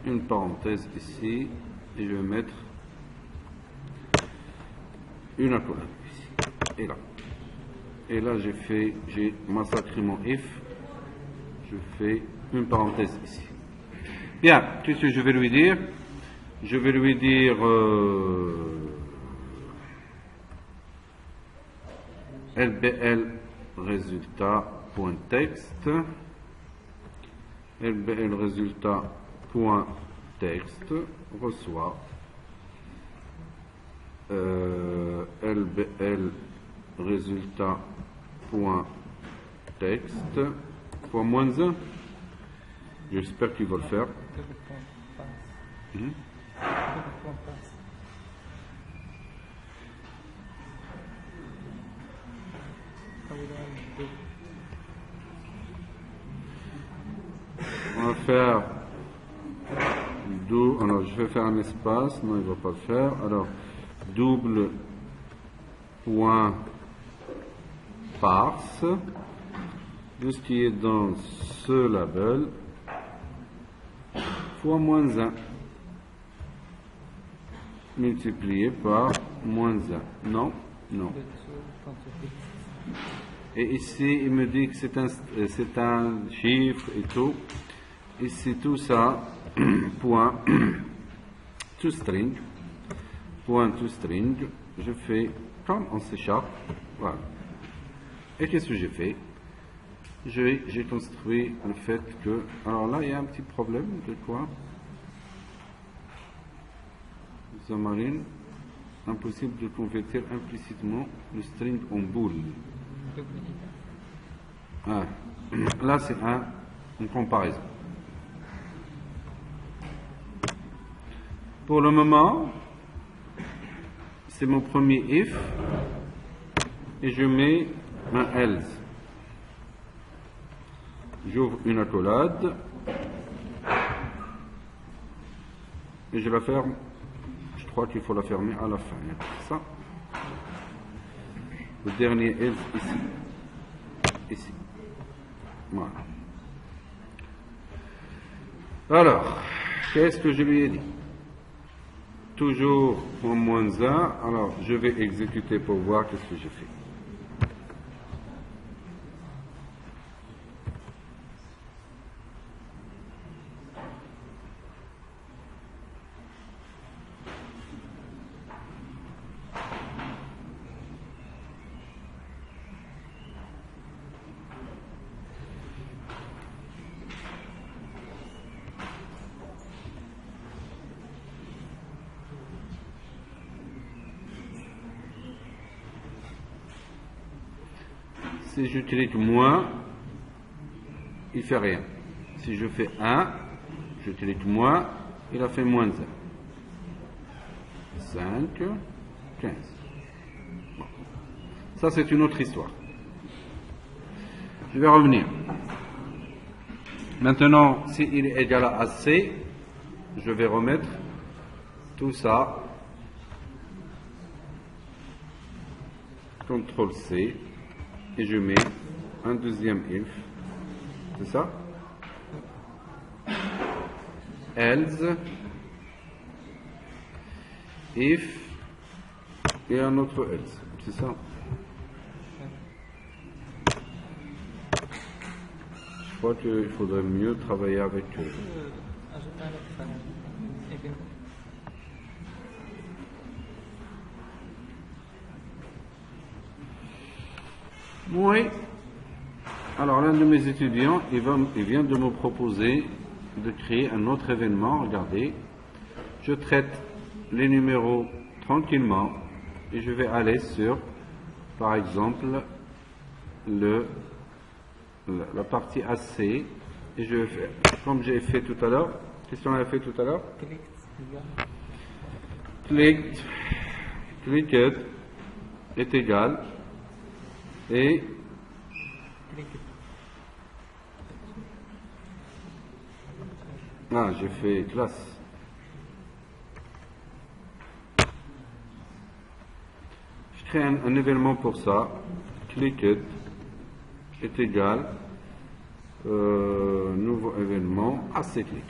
une parenthèse ici et je vais mettre une accolade ici et là. Et là j'ai massacré mon if. Je fais une parenthèse ici. Bien, qu'est-ce que je vais lui dire? Je vais lui dire LBL résultat point texte, LBL résultat point texte reçoit LBL résultat point texte fois moins 1. J'espère qu'il va le faire. Double point pass. Double point pass. How would I do? On va faire alors je vais faire un espace, non il ne va pas le faire, alors double point parse de ce qui est dans ce label fois moins 1 multiplié par moins 1. Non, non. The two points. Et ici, il me dit que c'est un chiffre et tout. Ici, tout ça, point to string, point to string, je fais comme on s'échappe. Voilà. Et qu'est-ce que j'ai fait? J'ai construit le fait que... Alors là, il y a un petit problème de quoi? Xamarin, impossible de convertir implicitement le string en bool. Double Ah, là, c'est une comparaison. Pour le moment, c'est mon premier if et je mets un else. J'ouvre une accolade et je la ferme. Je crois qu'il faut la fermer à la fin. Ça. Le dernier else ici. Ici. Voilà. Alors, qu'est-ce que je lui ai dit? Toujours en moins 1. Alors, je vais exécuter pour voir qu'est-ce que j'ai fait. Si je clique moins, il fait rien. Si je fais 1, je clique moins, il a fait moins 1. 5, 15. Bon. Ça, c'est une autre histoire. Je vais revenir. Maintenant, s'il est égal à C, je vais remettre tout ça. CTRL C. Et je mets un deuxième if. C'est ça? Else if et un autre else. C'est ça? Je crois qu'il faudrait mieux travailler avec eux. Ajouter un autre événement. Oui. Alors l'un de mes étudiants, il vient de me proposer de créer un autre événement. Regardez, je traite les numéros tranquillement et je vais aller sur, par exemple, la partie AC et je vais faire, comme j'ai fait tout à l'heure, qu'est-ce qu'on a fait tout à l'heure? Clicked est égal et j'ai fait classe. Je crée un événement pour ça. Clicked est égal nouveau événement AC click.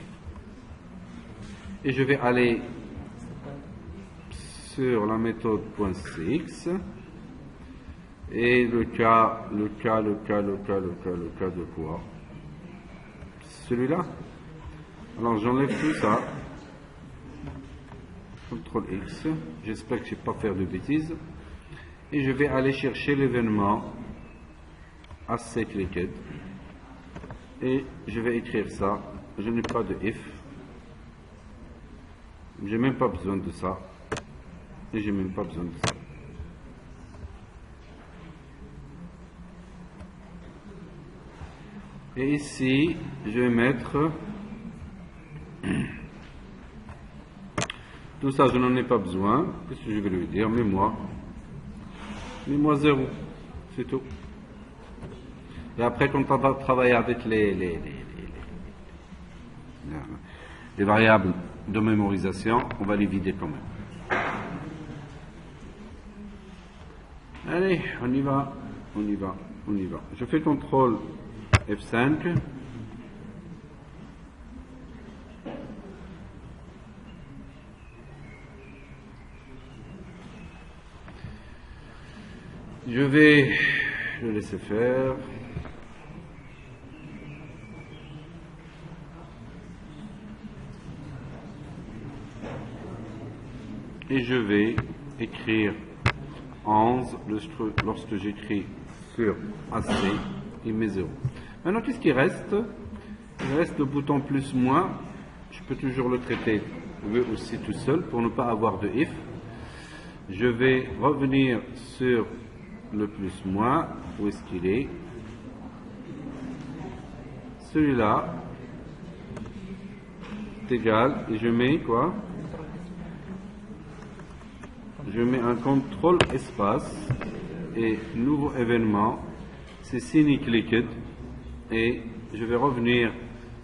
Et je vais aller sur la méthode .cx et le cas de quoi? Celui-là. Alors j'enlève tout ça. CTRL X. J'espère que je ne vais pas faire de bêtises. Et je vais aller chercher l'événement AC clicked. Et je vais écrire ça. Je n'ai pas de if. J'ai même pas besoin de ça. Et j'ai même pas besoin de ça. Et ici, je vais mettre tout ça, je n'en ai pas besoin. Qu'est-ce que je vais lui dire? Mets-moi 0. C'est tout. Et après, quand on va travailler avec les variables de mémorisation, on va les vider quand même. Allez, on y va. Je fais CTRL F5. Je vais le laisser faire. Et je vais écrire 11 lorsque j'écris sur AC, il met 0. Maintenant, qu'est-ce qui reste? Il reste le bouton plus moins. Je peux toujours le traiter lui aussi tout seul pour ne pas avoir de if. Je vais revenir sur le plus moins. Où est-ce qu'il est? Celui-là est égal. Et je mets quoi? Je mets un contrôle espace et nouveau événement, c'est CineClicked et je vais revenir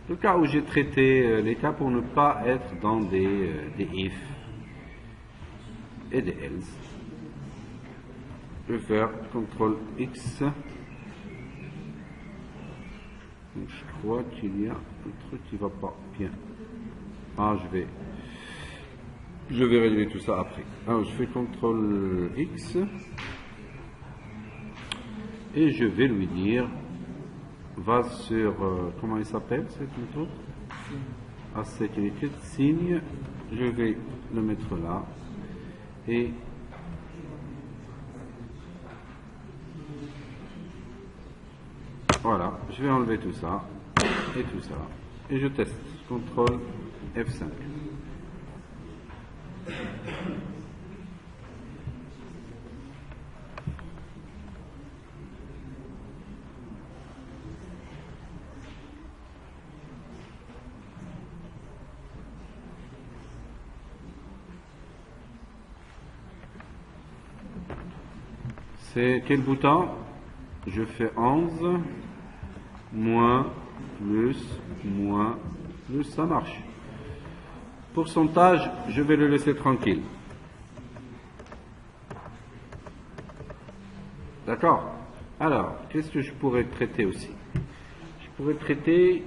le cas où j'ai traité les cas pour ne pas être dans des if et des else. Je vais faire CTRL X. Je crois qu'il y a un truc qui va pas bien. Je vais régler tout ça après. Alors, je fais CTRL X et je vais lui dire, va sur, comment il s'appelle cette méthode? AC clicked, signe, je vais le mettre là et voilà, je vais enlever tout ça et tout ça et je teste. CTRL F5. C'est quel bouton? Je fais 11, moins, plus, ça marche. Pourcentage, je vais le laisser tranquille. D'accord? Alors, qu'est-ce que je pourrais traiter aussi? Je pourrais traiter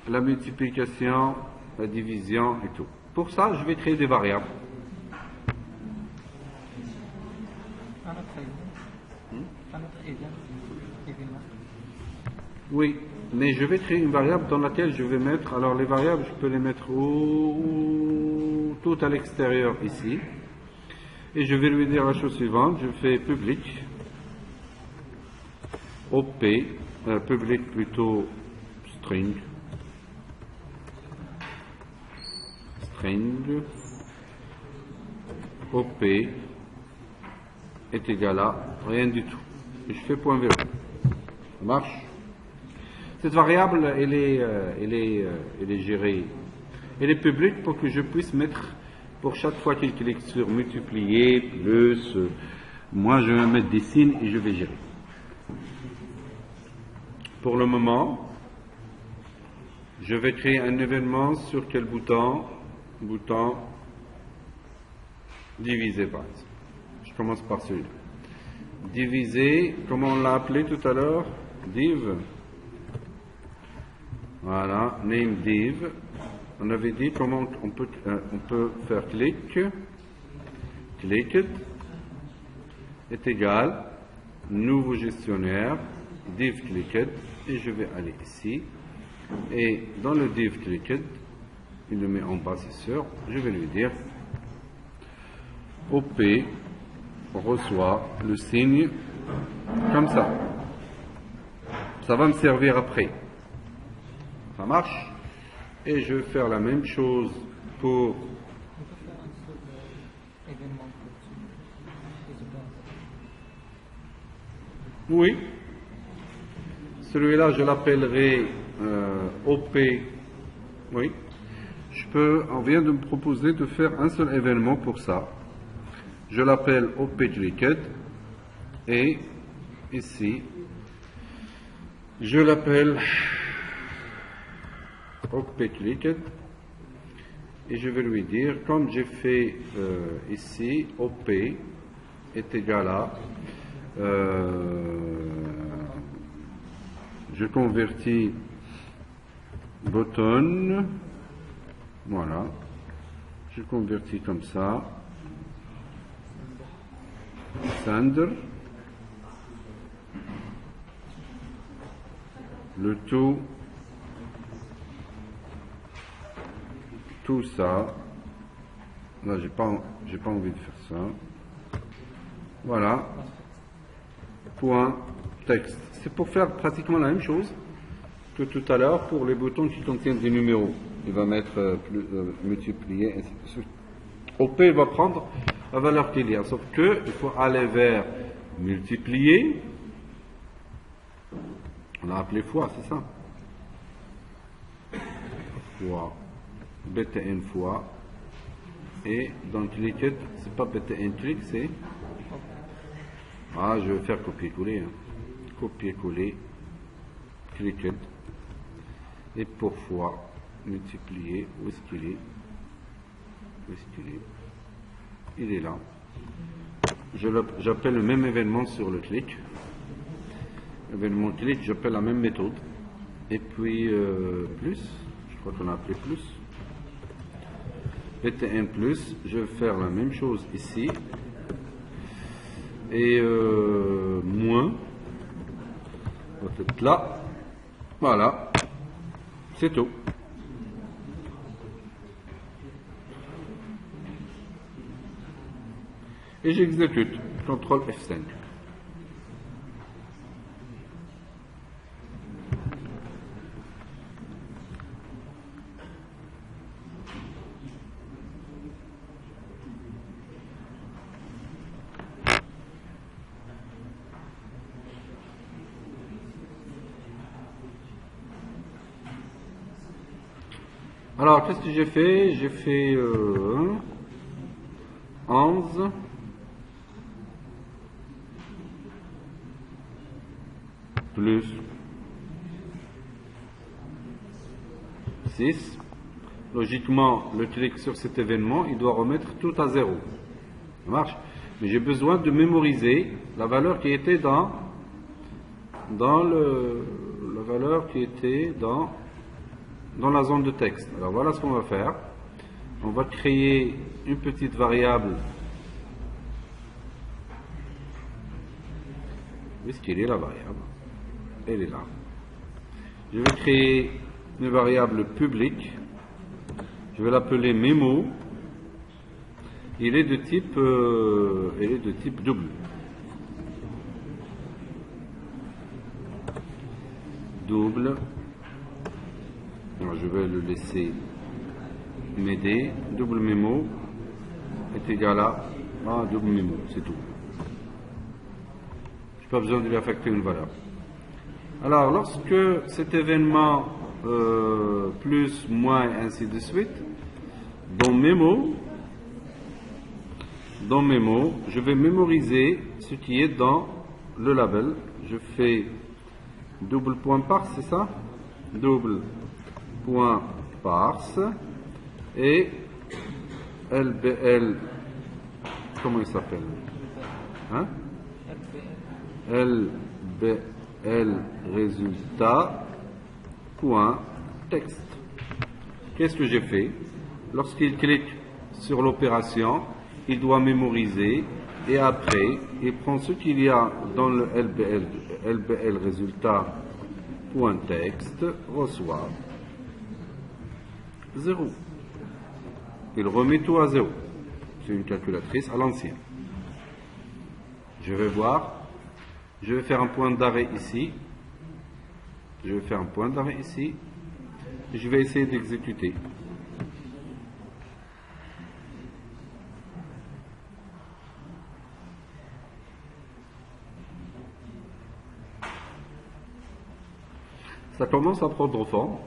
la multiplication, la division et tout. Pour ça, je vais créer des variables. événement. Oui, mais je vais créer une variable dans laquelle je vais mettre, alors les variables, je peux les mettre tout à l'extérieur ici. Et je vais lui dire la chose suivante, je fais public, OP, public plutôt string, OP est égal à rien du tout. Et je fais point verrouille. Ça marche? Cette variable, elle est gérée. Elle est publique pour que je puisse mettre, pour chaque fois qu'il clique sur multiplier, plus, moi je vais mettre des signes et je vais gérer. Pour le moment, je vais créer un événement sur quel bouton? Bouton diviser par exemple. Je commence par celui-là. Diviser, comment on l'a appelé tout à l'heure? Div. Voilà, name div. On avait dit comment on peut faire clicked est égal nouveau gestionnaire div clicked et je vais aller ici et dans le div clicked il le met en bas c'est sûr, je vais lui dire OP reçoit le signe comme ça va me servir après, ça marche. Et je vais faire la même chose pour... On peut faire un seul événement pour Oui. Celui-là, je l'appellerai OP. Oui. On vient de me proposer de faire un seul événement pour ça. Je l'appelle OP clicked. Et ici, je l'appelle OP clicked et je vais lui dire comme j'ai fait ici OP est égal à je convertis button, voilà, je convertis comme ça sender le tout ça, là j'ai pas envie de faire ça, voilà, point texte. C'est pour faire pratiquement la même chose que tout à l'heure pour les boutons qui contiennent des numéros. Il va mettre multiplier, ainsi de suite. OP va prendre la valeur qu'il y a, sauf que il faut aller vers multiplier, on a appelé fois, c'est ça, fois btn fois, et dans clicked, c'est pas btn click, c'est je vais faire copier-coller, copier-coller, clicked, et pour fois, multiplier, où est-ce qu'il est? Il est là. J'appelle le même événement sur le clic, événement clic, j'appelle la même méthode, et puis plus, je crois qu'on a appelé plus, btn plus, je vais faire la même chose ici, et moins, peut-être là, voilà, c'est tout. Et j'exécute, CTRL F5. Alors, qu'est-ce que j'ai fait? J'ai fait 11 plus 6. Logiquement, le clic sur cet événement, il doit remettre tout à 0. Ça marche? Mais j'ai besoin de mémoriser la valeur qui était dans la valeur qui était dans la zone de texte. Alors voilà ce qu'on va faire. On va créer une petite variable. puisqu'il est la variable. Elle est là. Je vais créer une variable publique. Je vais l'appeler memo. Il est de type double. Double. Alors, je vais le laisser m'aider. Double memo est égal à double memo, c'est tout. Je n'ai pas besoin de lui affecter une valeur. Alors, lorsque cet événement plus, moins, et ainsi de suite, dans memo, je vais mémoriser ce qui est dans le label. Je fais double point parse, c'est ça? Double point parse et LBL, comment il s'appelle? Hein? LBL résultat point texte. Qu'est-ce que j'ai fait? Lorsqu'il clique sur l'opération, il doit mémoriser et après il prend ce qu'il y a dans le LBL résultat point texte, reçoit 0. Il remet tout à 0. C'est une calculatrice à l'ancienne. Je vais voir. Je vais faire un point d'arrêt ici. Je vais essayer d'exécuter. Ça commence à prendre forme.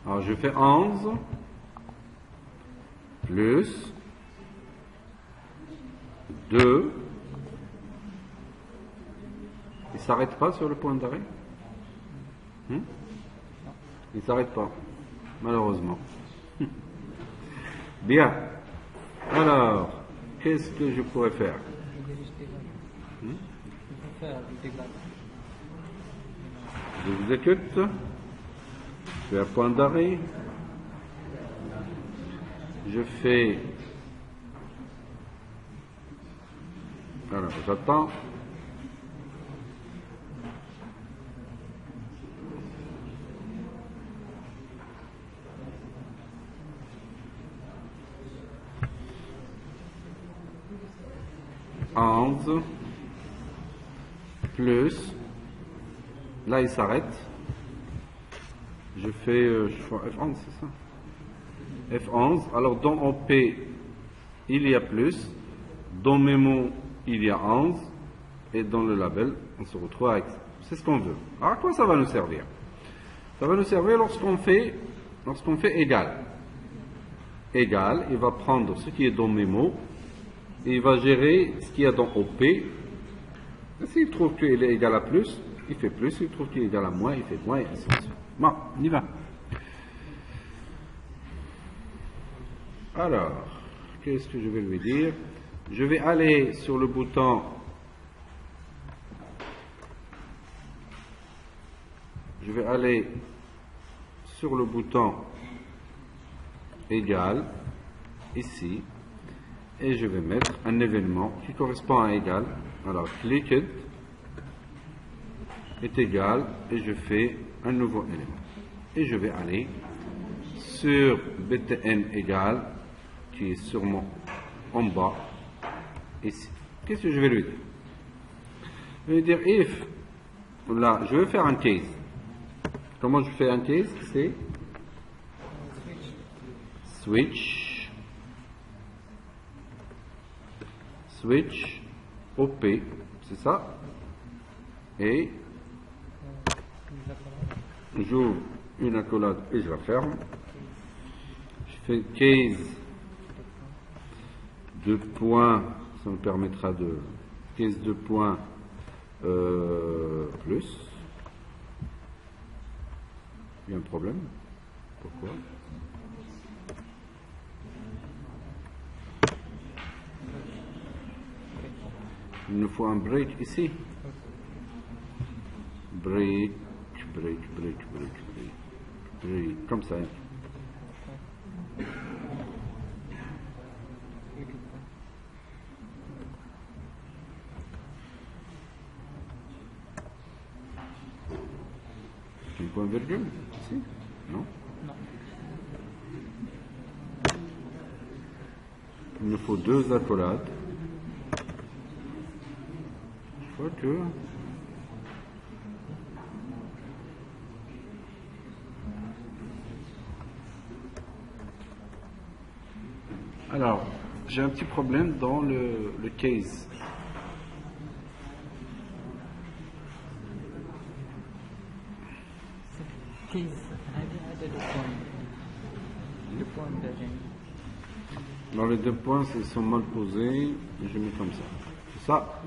Alors je fais 11 plus 2. Il ne s'arrête pas sur le point d'arrêt? Il ne s'arrête pas, malheureusement. Bien. Alors, qu'est-ce que je pourrais faire? Je vous écoute. Je fais un point d'arrêt. Je fais. Alors, j'attends. Plus, là il s'arrête, je fais F11, c'est ça? F11, alors dans OP il y a plus, dans Memo il y a 11, et dans le label on se retrouve avec ça. C'est ce qu'on veut. Alors à quoi ça va nous servir? Ça va nous servir lorsqu'on fait égal. Égal, il va prendre ce qui est dans Memo, et il va gérer ce qu'il y a dans OP. S'il trouve qu'il est égal à plus, il fait plus. S'il trouve qu'il est égal à moins, il fait moins, et ainsi de suite. Bon, on y va. Alors, qu'est-ce que je vais lui dire? Je vais aller sur le bouton égal, ici, et je vais mettre un événement qui correspond à égal. Alors, clicked est égal, et je fais un nouveau élément. Et je vais aller sur btn égal, qui est sûrement en bas, ici. Qu'est-ce que je vais lui dire? Je vais dire if, là, je vais faire un case. Comment je fais un case? C'est switch OP, c'est ça, et j'ouvre une accolade et je la ferme. Je fais case de points, ça me permettra de case de points plus. Il y a un problème? Pourquoi? Il nous faut un break ici. Break, comme ça. point virgule ici? Non. Non. Il nous faut deux accolades. Je crois que... Alors, j'ai un petit problème dans le case. كيس هذه عدد البوان. البوان ده جميل. Dans les deux points, ils sont mal posés, je mets comme ça. C'est ça.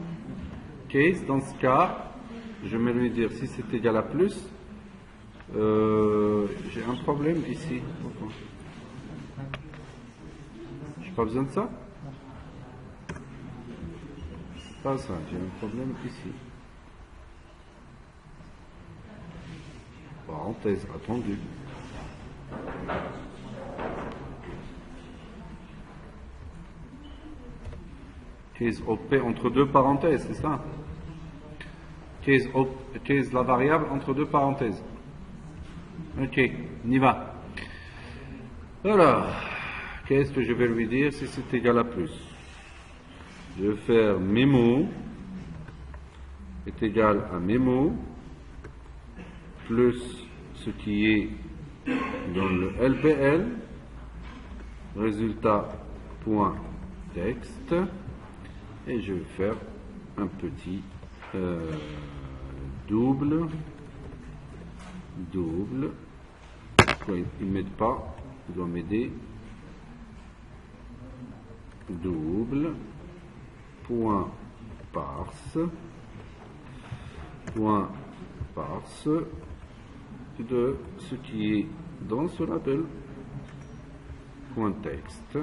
Case, dans ce cas, je vais lui dire si c'est égal à plus. J'ai un problème ici. Pourquoi? J'ai pas besoin de ça? Pas ça, j'ai un problème ici. Parenthèse, attendu. Case OP entre deux parenthèses, c'est ça? Case la variable entre deux parenthèses. Ok, on y va. Alors, qu'est-ce que je vais lui dire si c'est égal à plus? Je vais faire mémo est égal à mémo plus ce qui est dans le LBL, résultat point texte, et je vais faire un petit double. Pourquoi il ne m'aide pas? Il doit m'aider. Double point parse de ce qui est dans ce label point texte.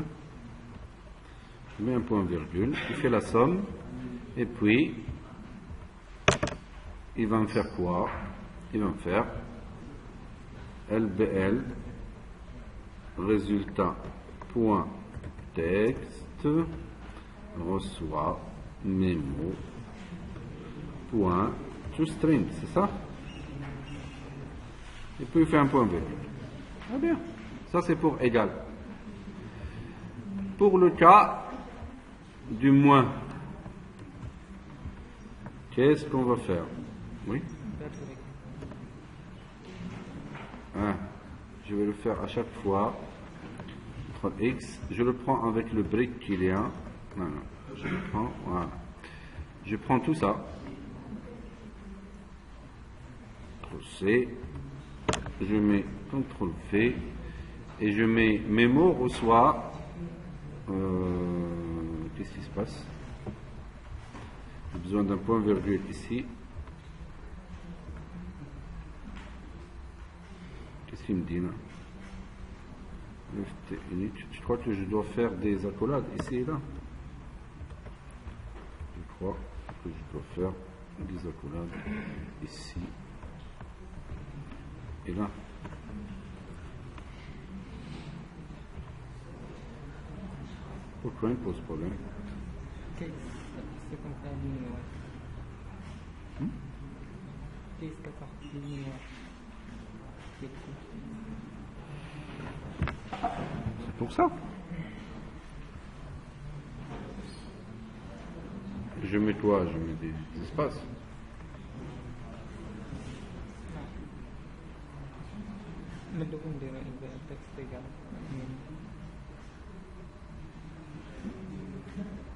Je mets un point virgule, il fait la somme, et puis il va me faire quoi? Il va me faire LBL résultat point texte reçoit mémo point toString, c'est ça? Et puis il fait un point virgule. Ah bien, ça c'est pour égal. Pour le cas du moins, qu'est-ce qu'on va faire? Oui? Je vais le faire à chaque fois. X, je le prends avec le brick qu'il y a. Voilà. Je le prends, voilà. Je prends tout ça. CTRL-C. Je mets CTRL-V. Et je mets mémo reçoit. Qu'est-ce qui se passe? J'ai besoin d'un point virgule ici. Qu'est-ce qu'il me dit là? Je crois que je dois faire des accolades ici et là. Je crois que je dois faire des accolades ici et là. Pourquoi il pose problème? كيس سيكون فيها لين واحد. كيس كتاخد لين واحد. C'est pour ça. Je mets quoi? Je mets des espaces. من الأول نديرو إبداء التكست إيجال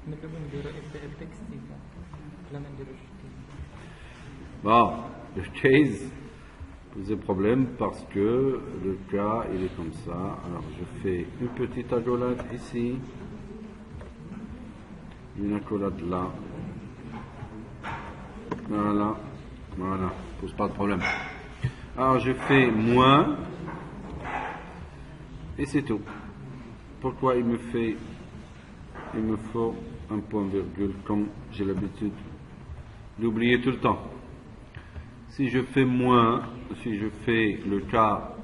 من الأول نديرو إبداء التكست إيجال لا ما نديروش Bon, le case posait problème parce que le cas il est comme ça. Alors je fais une petite accolade ici, une accolade là, voilà, pose pas de problème. Alors je fais moins et c'est tout. Pourquoi il me faut un point virgule comme j'ai l'habitude d'oublier tout le temps? Si je fais moins, si je fais le cas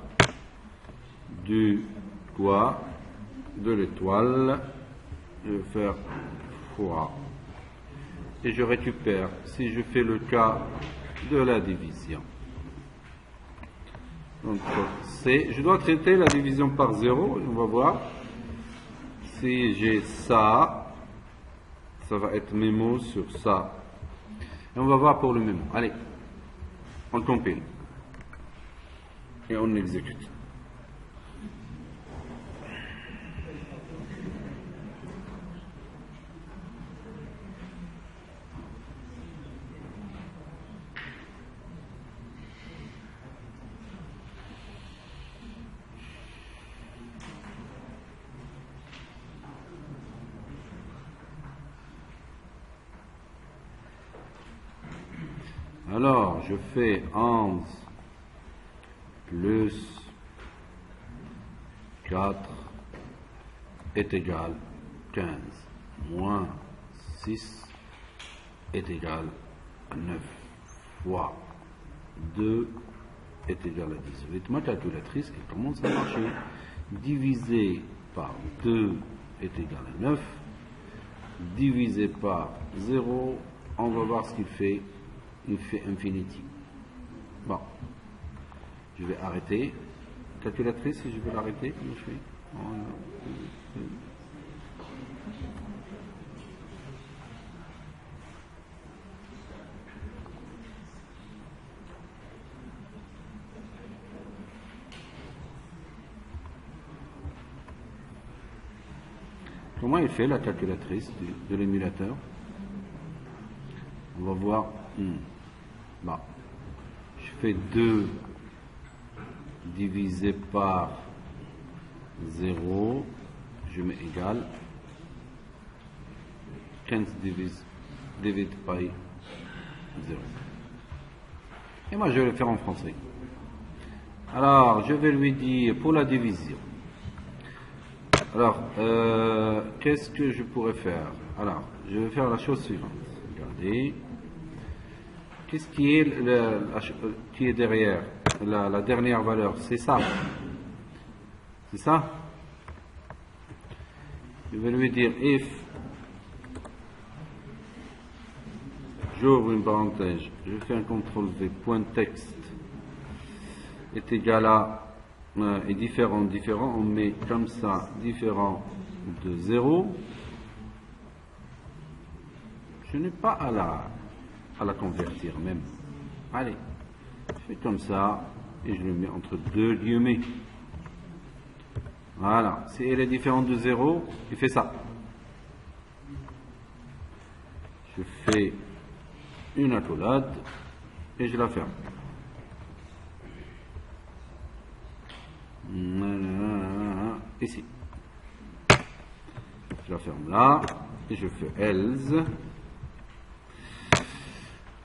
du quoi, de l'étoile, je vais faire fois. Et je récupère, si je fais le cas de la division. Donc, C. Je dois traiter la division par 0. On va voir. Si j'ai ça, ça va être mémo sur ça. Et on va voir pour le mémo. Allez, on compile. Et on exécute. Alors, je fais 11 plus 4 est égal 15, moins 6 est égal à 9, fois 2 est égal à 18. Ma calculatrice qui commence à marcher, divisé par 2 est égal à 9, divisé par 0, on va voir ce qu'il fait. Il fait infinity. Bon, je vais arrêter. Calculatrice, si je veux l'arrêter, comment je fais? Comment il fait la calculatrice de l'émulateur? On va voir. Bon. Je fais 2 divisé par 0, je mets égal 15 divisé par 0. Et moi je vais le faire en français. Alors je vais lui dire pour la division. Alors qu'est-ce que je pourrais faire? Alors je vais faire la chose suivante. Regardez. Qu'est-ce qui est derrière la dernière valeur? C'est ça. C'est ça? Je vais lui dire if, j'ouvre une parenthèse, je fais un CTRL V, point texte est égal à, est différent, on met comme ça, différent de 0. Je n'ai pas à la convertir même. Allez, je fais comme ça et je le mets entre deux guillemets. Voilà, si elle est différente de 0, il fait ça. Je fais une accolade et je la ferme. Ici. Je la ferme là et je fais else.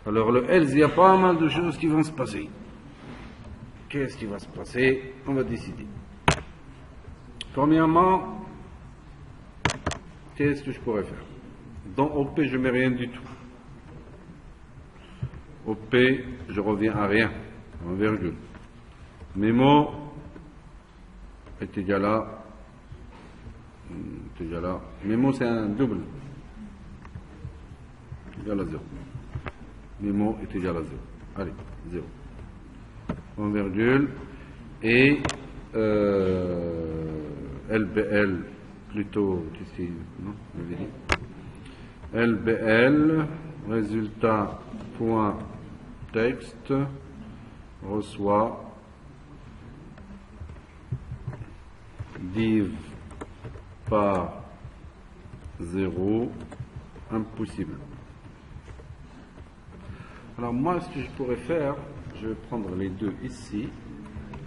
Alors le else, il y a pas mal de choses qui vont se passer. Qu'est-ce qui va se passer? On va décider. Premièrement, qu'est-ce que je pourrais faire? Dans OP, je mets rien du tout. OP, je reviens à rien, en virgule. Mémo est égal à, mémo c'est un double, égal à 0. Mémo est égal à 0. Allez, 0. En virgule, et LBL, plutôt, ici, non, je l'ai dit. LBL, résultat, point, texte, reçoit, div par 0, impossible. Alors moi, ce que je pourrais faire, je vais prendre les deux ici,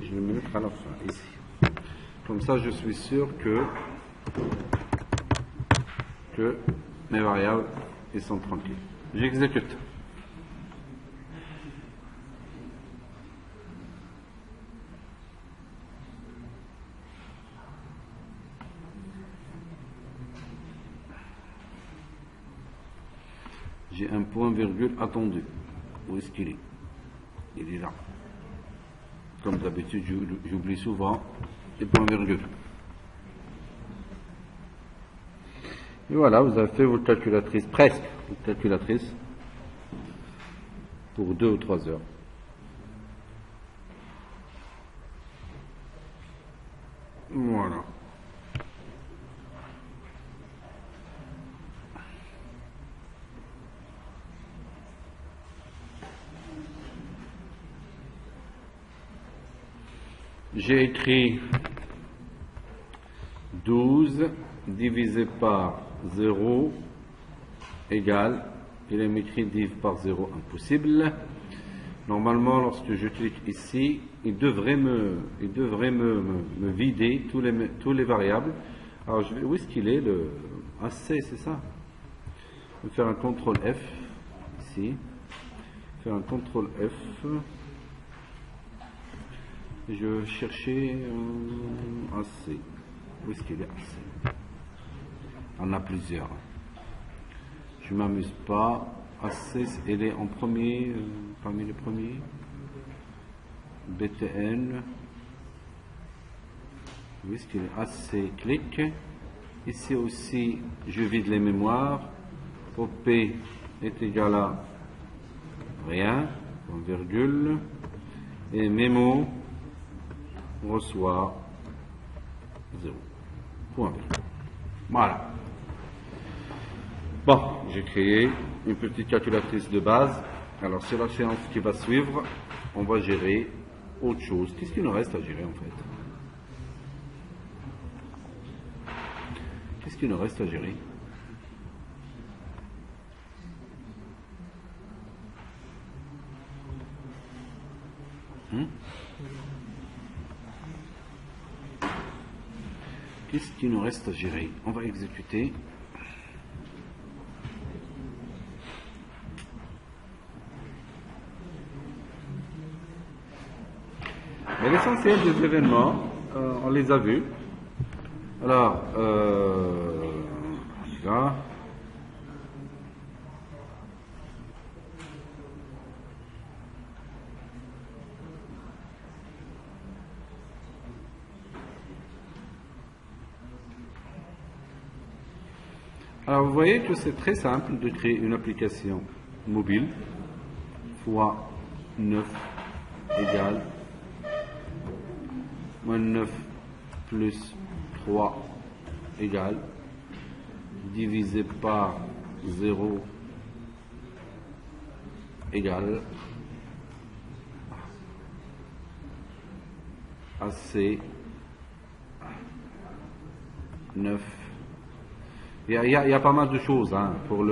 et je vais me mettre à la fin, ici. Comme ça, je suis sûr que mes variables, ils sont tranquilles. J'exécute. J'ai un point virgule attendu. Où est-ce qu'il est? Il est là. Comme d'habitude, j'oublie souvent les points virgules. Et voilà, vous avez fait votre calculatrice, presque votre calculatrice, pour 2 ou 3 heures. j'ai écrit 12 divisé par 0 égale, il est écrit div par 0, impossible. Normalement, lorsque je clique ici, il devrait me vider tous les variables. Alors, où est-ce qu'il est, le AC, c'est ça? Je vais faire un CTRL F, ici. Faire un CTRL F. Et je vais chercher AC. Où est-ce qu'il est AC? On a plusieurs. Je ne m'amuse pas. AC, elle est en premier, parmi les premiers. BTN. Où est-ce qu'il est? AC, clic. Ici aussi, je vide les mémoires. OP est égal à rien, en virgule. Et mémo reçoit 0. Point. Voilà. Bon, j'ai créé une petite calculatrice de base. Alors, sur la séance qui va suivre, on va gérer autre chose. Qu'est-ce qu'il nous reste à gérer en fait? Qu'est-ce qu'il nous reste à gérer? Qu'est-ce qu'il nous reste à gérer? On va exécuter. Mais l'essentiel des événements, on les a vus. Alors, là. Alors, vous voyez que c'est très simple de créer une application mobile fois 9 égale moins 9 plus 3 égale divisé par 0 égale AC 9. Il y a pas mal de choses pour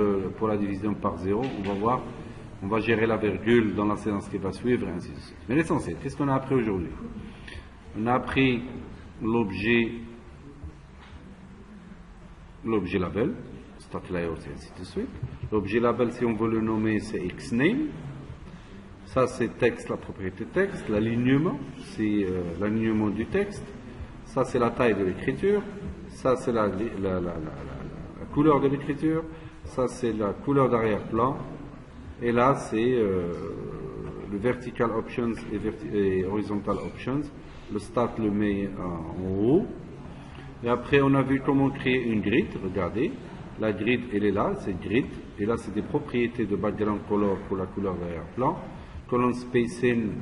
la division par 0. On va voir. On va gérer la virgule dans la séance qui va suivre, et ainsi de suite. Mais l'essentiel, qu'est-ce qu'on a appris aujourd'hui? On a appris l'objet label, stat layout et ainsi de suite. L'objet label, si on veut le nommer, c'est xname. Ça, c'est texte, la propriété texte. L'alignement, c'est l'alignement du texte. Ça, c'est la taille de l'écriture. Ça, c'est la couleur de l'écriture. Ça, c'est la couleur d'arrière-plan. Et là, c'est le vertical options et horizontal options. Le start le met en haut. Et après, on a vu comment créer une grid. Regardez, la grid, elle est là, c'est grid. Et là, c'est des propriétés de background color pour la couleur d'arrière-plan. Column spacing,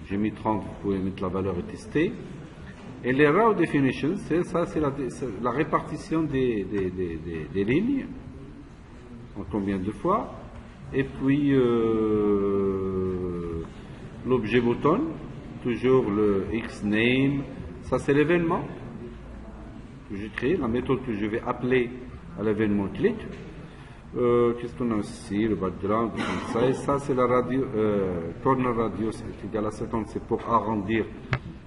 j'ai mis 30, vous pouvez mettre la valeur et tester. Et les row definitions, c'est la répartition des lignes, en combien de fois. Et puis, l'objet button, toujours le xname, ça c'est l'événement que j'ai créé, la méthode que je vais appeler à l'événement click. Qu'est-ce qu'on a ici? Le background, comme ça. Et ça, c'est la corner radius est égal à 50, c'est pour arrondir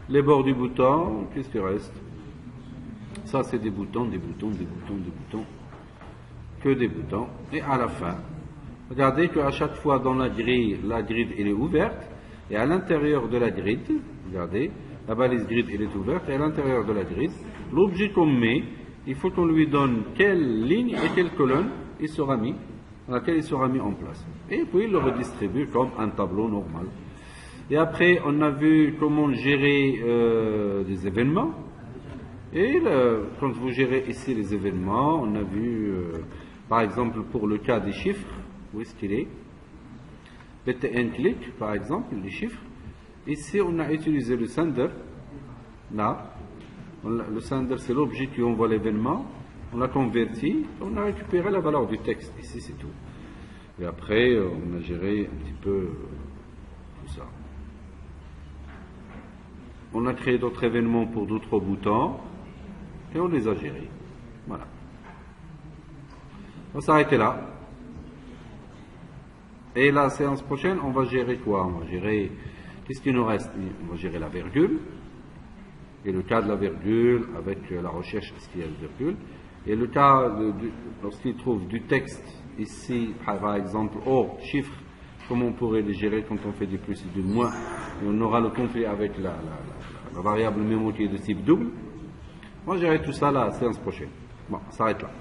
les bords du bouton. Qu'est-ce qui reste? Ça, c'est des boutons, des boutons, des boutons, des boutons. Que des boutons. Et à la fin, regardez qu'à chaque fois dans la grille, elle est ouverte. Et à l'intérieur de la grille, regardez, la balise grid, elle est ouverte. Et à l'intérieur de la grille, l'objet qu'on met, il faut qu'on lui donne quelle ligne et quelle colonne dans laquelle il sera mis en place. Et puis il le redistribue comme un tableau normal. Et après, on a vu comment gérer des événements. Et quand vous gérez ici les événements, on a vu, par exemple, pour le cas des chiffres, où est-ce qu'il est? BTN click, par exemple, les chiffres. Ici, on a utilisé le sender. Là, le sender, c'est l'objet qui envoie l'événement. On l'a converti, on a récupéré la valeur du texte. Ici, c'est tout. Et après, on a géré un petit peu tout ça. on a créé d'autres événements pour d'autres boutons et on les a gérés. Voilà. On va s'arrêter là. Et la séance prochaine, on va gérer quoi? On va gérer, qu'est-ce qu'il nous reste? On va gérer la virgule, et le cas de la virgule avec la recherche, est-ce qu'il y a une virgule, et le cas, lorsqu'il trouve du texte, ici, par exemple, hors chiffre, comment on pourrait les gérer quand on fait du plus et du moins, et on aura le conflit avec la variable mémo qui est de type double. On va gérer tout ça la séance prochaine. Bon, ça s'arrête là.